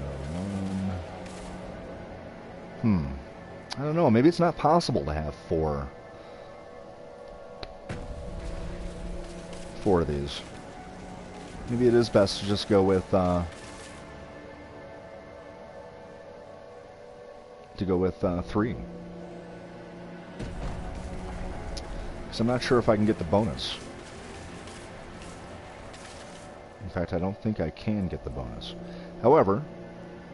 I don't know. Maybe it's not possible to have 4 of these. Maybe it is best to just go with 3. Because I'm not sure if I can get the bonus. In fact, I don't think I can get the bonus. However,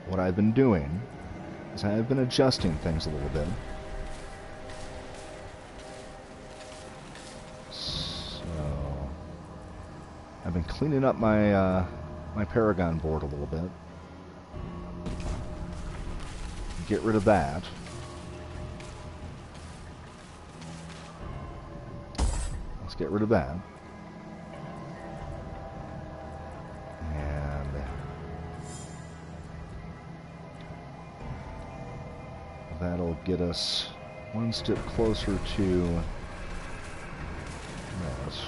what I've been doing is I've been adjusting things a little bit. So I've been cleaning up my my Paragon board a little bit. Get rid of that. Let's get rid of that. And that'll get us one step closer to this.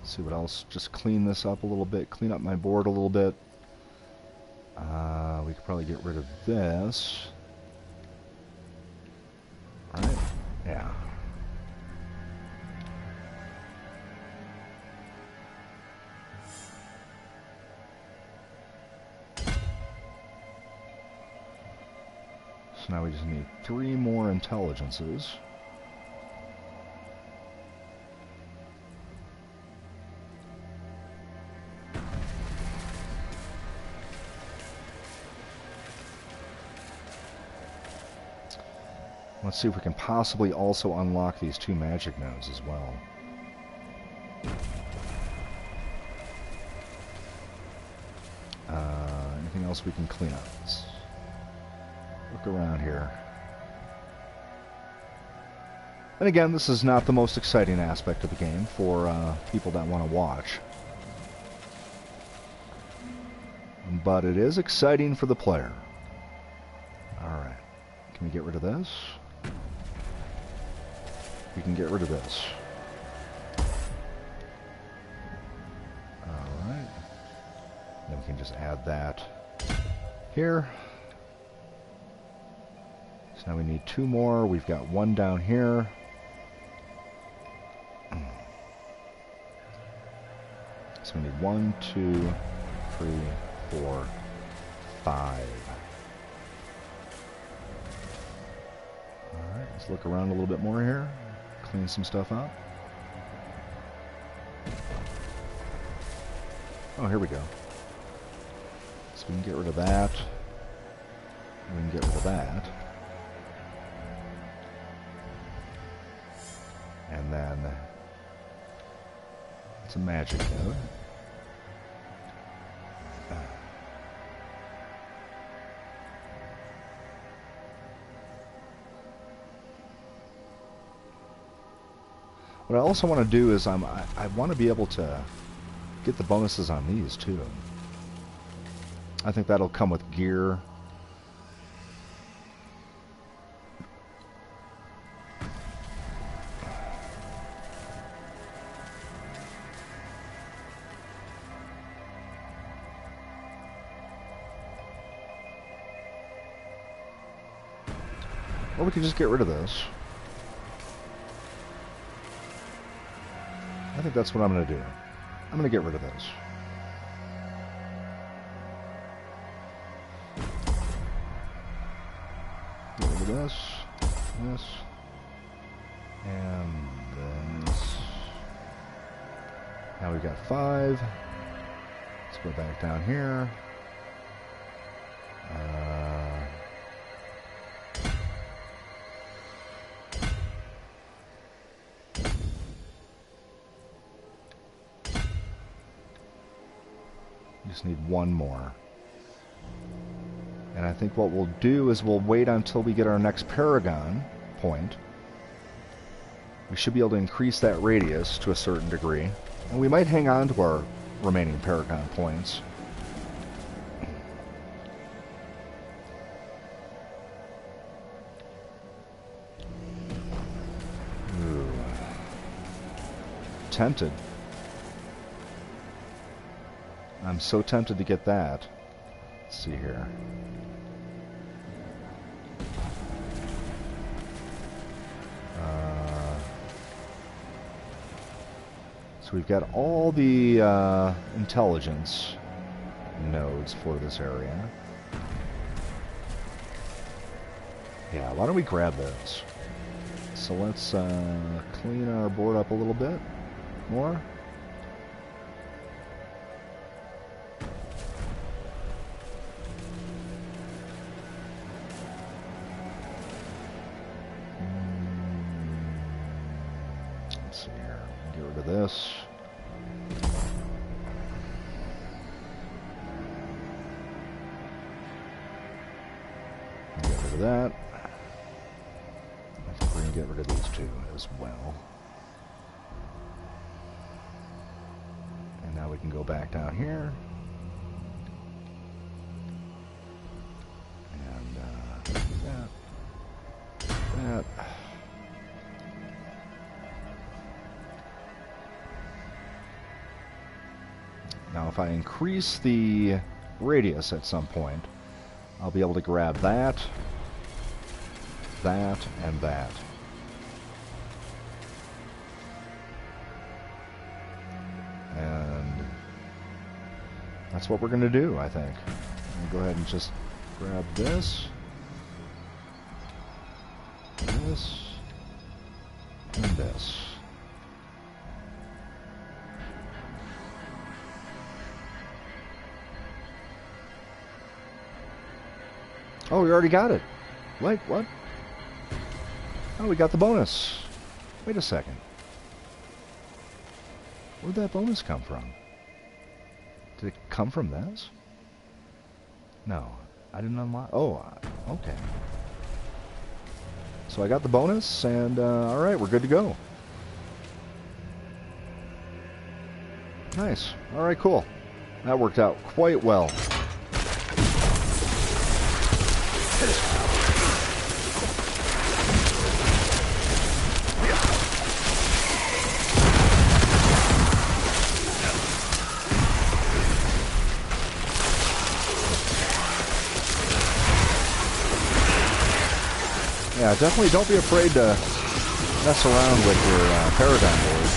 See what else. Just clean this up a little bit. Clean up my board a little bit. We could probably get rid of this. Alright. Yeah. So now we just need 3 more intelligences. Let's see if we can possibly also unlock these 2 magic nodes as well. Anything else we can clean up? Let's look around here. And again, this is not the most exciting aspect of the game for people that want to watch. But it is exciting for the player. Alright. Can we get rid of this? We can get rid of this. Alright. Then we can just add that here. So now we need 2 more. We've got 1 down here. So we need 1, 2, 3, 4, 5. Alright, let's look around a little bit more here. Clean some stuff up. Oh, here we go. So we can get rid of that. We can get rid of that. And then it's a magic node. What I also want to do is I want to be able to get the bonuses on these too. I think that'll come with gear. Or we could just get rid of this. I think that's what I'm going to do. I'm going to get rid of this. Get rid of this, this, and this. Now we've got 5. Let's go back down here. Just need one more. And I think what we'll do is we'll wait until we get our next paragon point. We should be able to increase that radius to a certain degree. And we might hang on to our remaining paragon points. Ooh. Tempted. I'm so tempted to get that. Let's see here. So we've got all the intelligence nodes for this area. Yeah, why don't we grab those? So let's clean our board up a little bit more. This. Get rid of that. I think we're going to get rid of these two as well. And now we can go back down here. And that. Now if I increase the radius at some point, I'll be able to grab that, that, and that. And that's what we're going to do, I think. I'm going to go ahead and just grab this, this, and this. Oh, we already got it. Wait, what? Oh, we got the bonus. Wait a second. Where'd that bonus come from? Did it come from this? No, I didn't unlock. Oh, okay. So I got the bonus, and alright, we're good to go. Nice. Alright, cool. That worked out quite well. Yeah, definitely don't be afraid to mess around with your paragon board.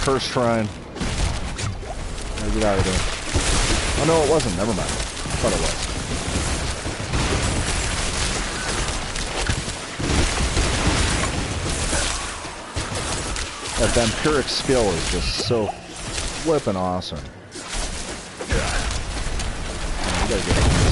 Curse shrine. Gotta get out of there. Oh no, it wasn't. Never mind. I thought it was. That vampiric skill is just so flippin' awesome. Oh, we gotta get on this.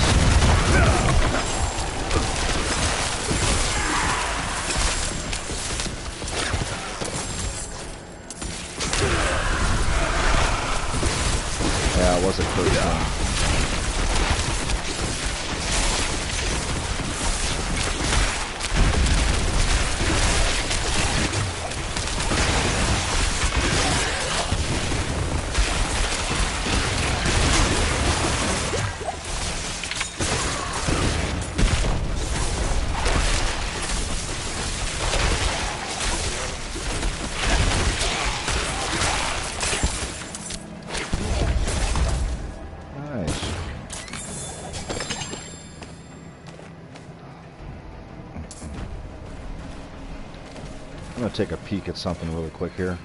I'm going to take a peek at something really quick here.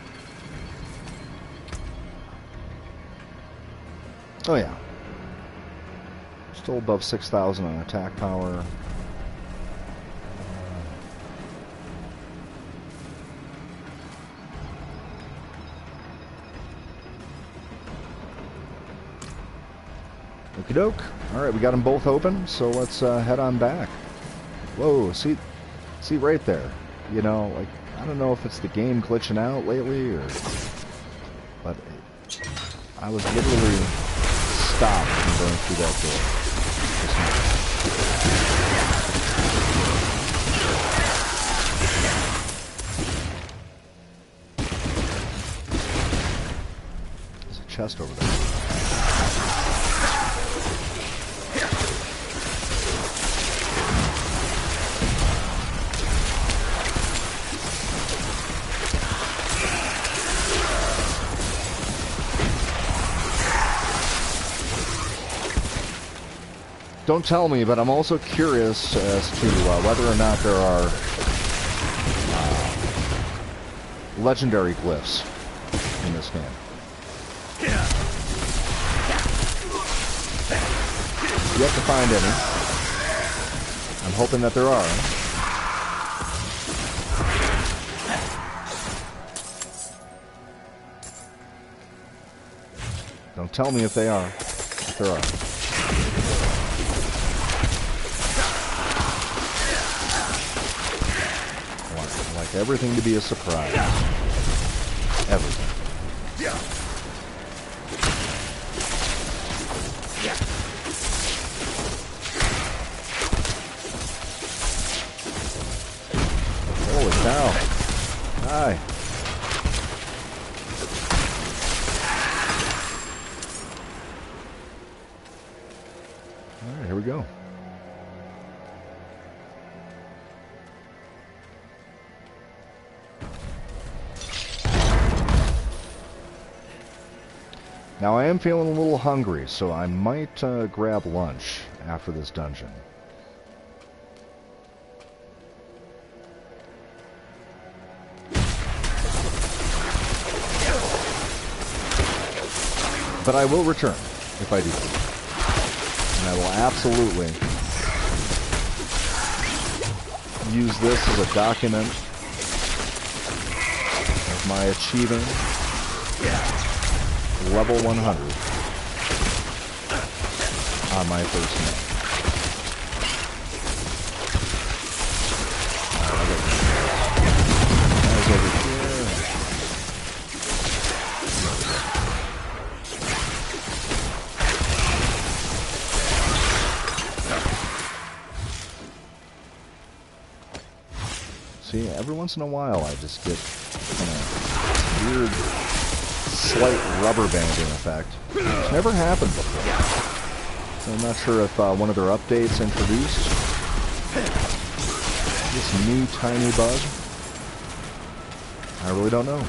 Oh yeah. Still above 6,000 on attack power. Okie doke. Alright, we got them both open, so let's head on back. Whoa, see right there. You know, like, I don't know if it's the game glitching out lately or... But I was literally stopped from going through that door. There's a chest over there. Don't tell me, but I'm also curious as to whether or not there are legendary glyphs in this game. Yet to find any. I'm hoping that there are. Don't tell me if they are. If there are. I like everything to be a surprise. Everything. Holy cow. Hi. Alright, here we go. Now I am feeling a little hungry, so I might grab lunch after this dungeon. But I will return if I do. And I will absolutely use this as a document of my achieving level 100 on my first night. Over here. See, every once in a while I just get kind of weird slight rubber banding effect. It's never happened before. So I'm not sure if one of their updates introduced this new tiny bug. I really don't know.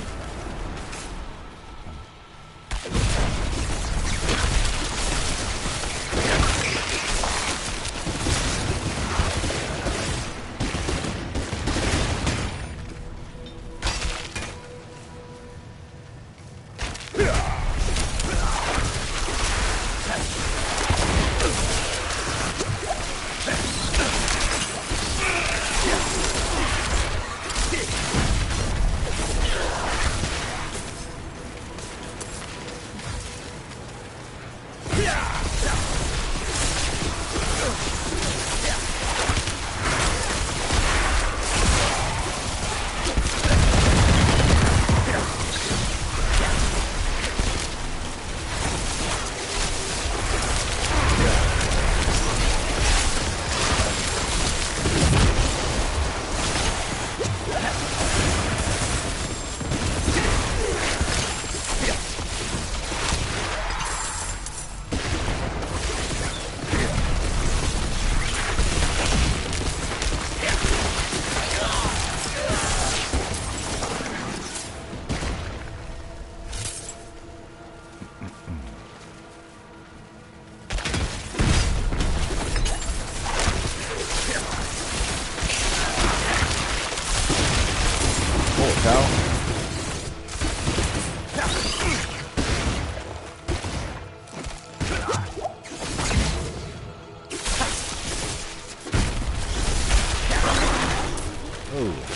Watch out. Oh.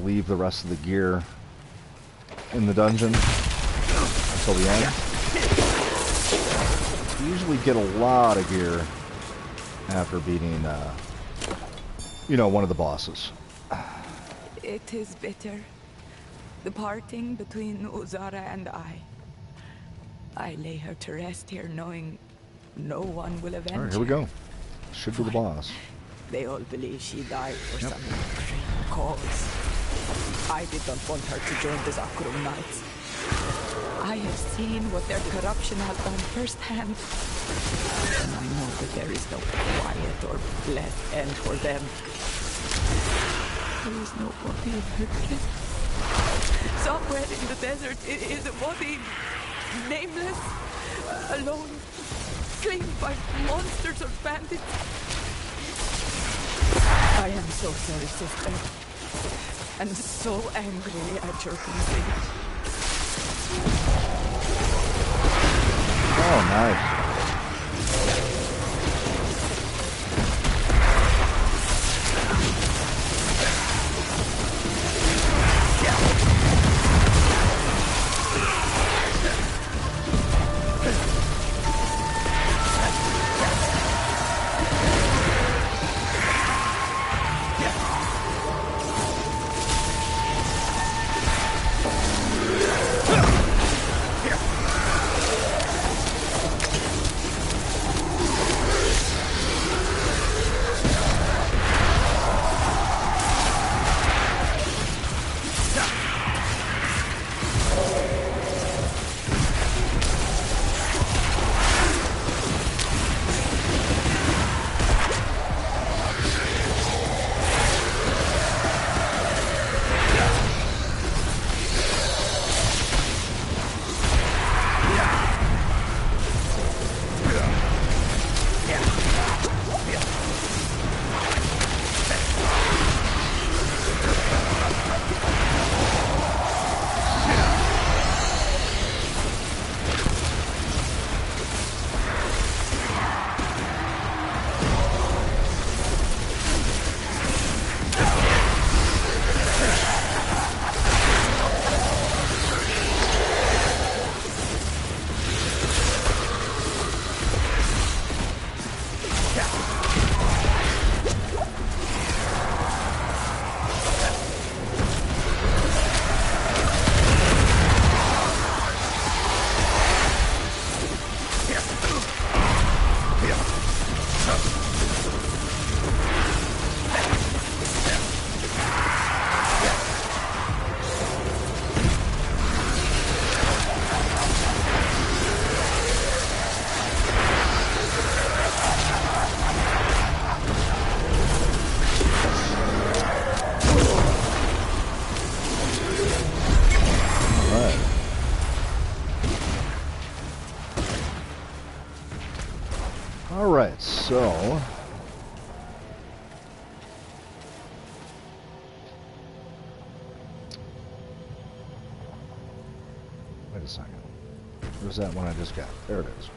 Leave the rest of the gear in the dungeon until the end. You usually get a lot of gear after beating, you know, one of the bosses. It is bitter. The parting between Uzara and I lay her to rest here knowing no one will avenge her. Alright, here we go. Should be the boss. They all believe she died for some great cause. I did not want her to join the Zakurum Knights. I have seen what their corruption has done firsthand. And I know that there is no quiet or blessed end for them. There is no body of her left. Somewhere in the desert is a body, nameless, alone, slain by monsters or bandits. I am so sorry, sister. And so angry at your conceit. Oh, nice. So... Wait a second. Where's that one I just got? There it is.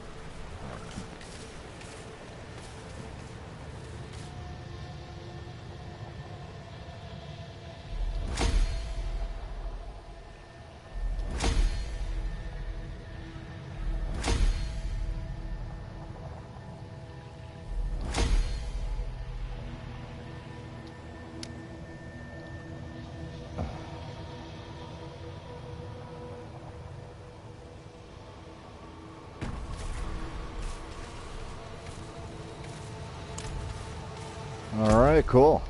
Alright, cool.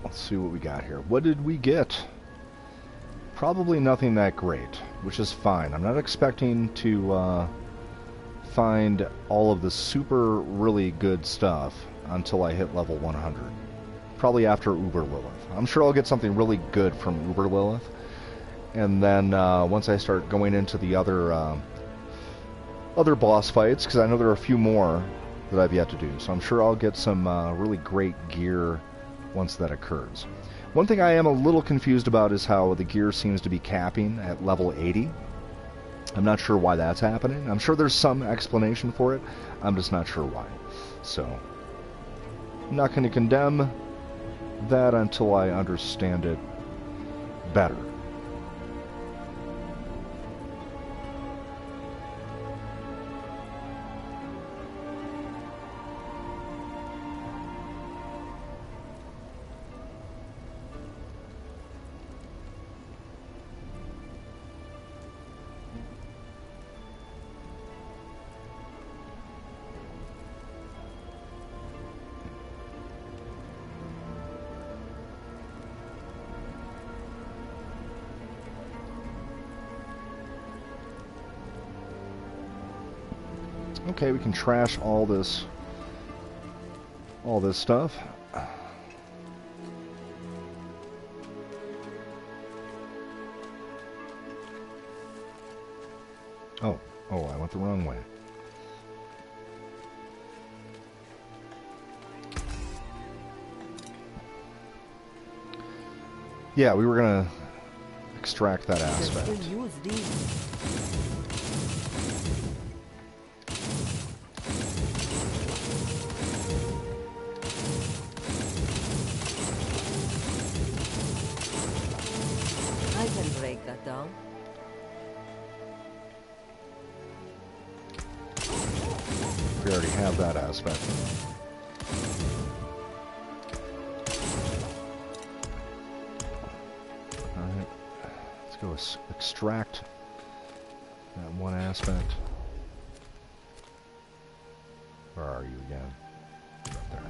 Let's see what we got here. What did we get? Probably nothing that great, which is fine. I'm not expecting to find all of the super really good stuff until I hit level 100. Probably after Uber Lilith. I'm sure I'll get something really good from Uber Lilith. And then once I start going into the other boss fights, because I know there are a few more that I've yet to do. So I'm sure I'll get some really great gear once that occurs. One thing I am a little confused about is how the gear seems to be capping at level 80. I'm not sure why that's happening. I'm sure there's some explanation for it. I'm just not sure why. So, I'm not going to condemn that until I understand it better. Okay, we can trash all this stuff. Oh, I went the wrong way. Yeah, we were gonna extract that aspect. Use these. I can break that down. We already have that aspect. Alright. Let's go extract that one aspect. Where are you again? You're up there.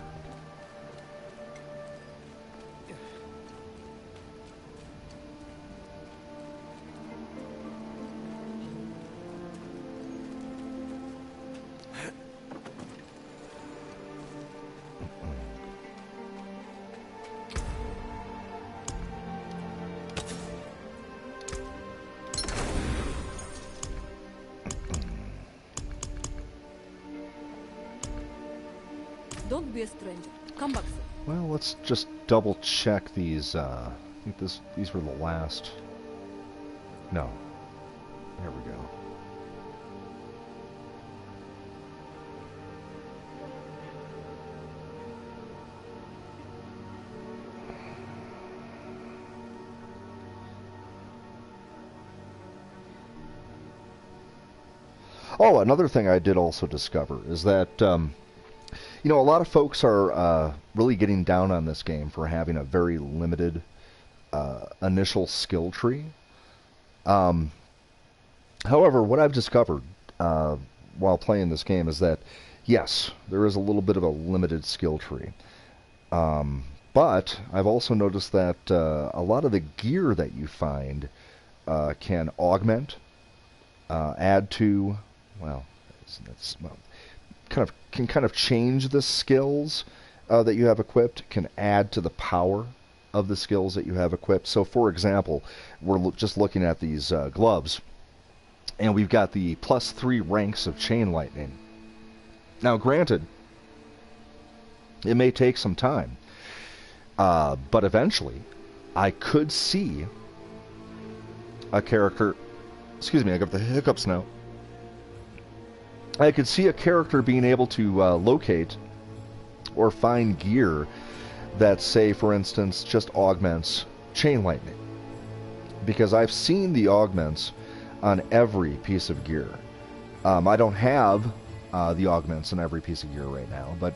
Don't be a stranger. Come back soon. Well, let's just double check these. I think these were the last. No. There we go. Oh, another thing I did also discover is that, a lot of folks are really getting down on this game for having a very limited initial skill tree. However, what I've discovered while playing this game is that, yes, there is a little bit of a limited skill tree. But I've also noticed that a lot of the gear that you find can augment, add to, kind of change the skills that you have equipped, can add to the power of the skills that you have equipped. So, for example, we're just looking at these gloves, and we've got the +3 ranks of chain lightning. Now, granted, it may take some time, but eventually, I could see a character. Excuse me, I got the hiccups now. I could see a character being able to locate or find gear that, say, for instance, just augments chain lightning. Because I've seen the augments on every piece of gear. I don't have the augments on every piece of gear right now, but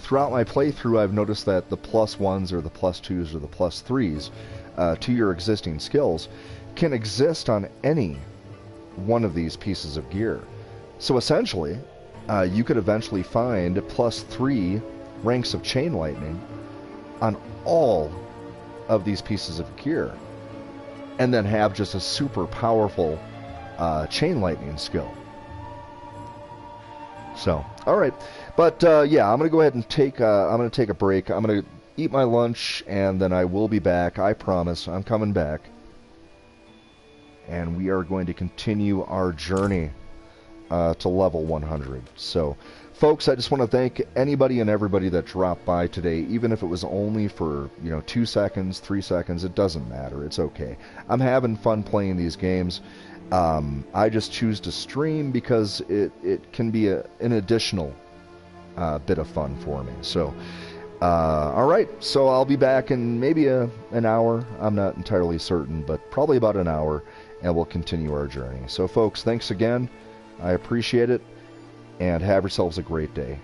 throughout my playthrough, I've noticed that the +1s or the +2s or the +3s to your existing skills can exist on any one of these pieces of gear. So essentially, you could eventually find +3 ranks of chain lightning on all of these pieces of gear, and then have just a super powerful chain lightning skill. So, all right, but yeah, I'm gonna go ahead and take a break. I'm gonna eat my lunch, and then I will be back. I promise, I'm coming back, and we are going to continue our journey to level 100. So, folks, I just want to thank anybody and everybody that dropped by today, even if it was only for 2 seconds, 3 seconds. It doesn't matter. It's okay. I'm having fun playing these games. I just choose to stream because it can be an additional bit of fun for me. So, all right. So I'll be back in maybe an hour. I'm not entirely certain, but probably about an hour, and we'll continue our journey. So, folks, thanks again. I appreciate it, and have yourselves a great day.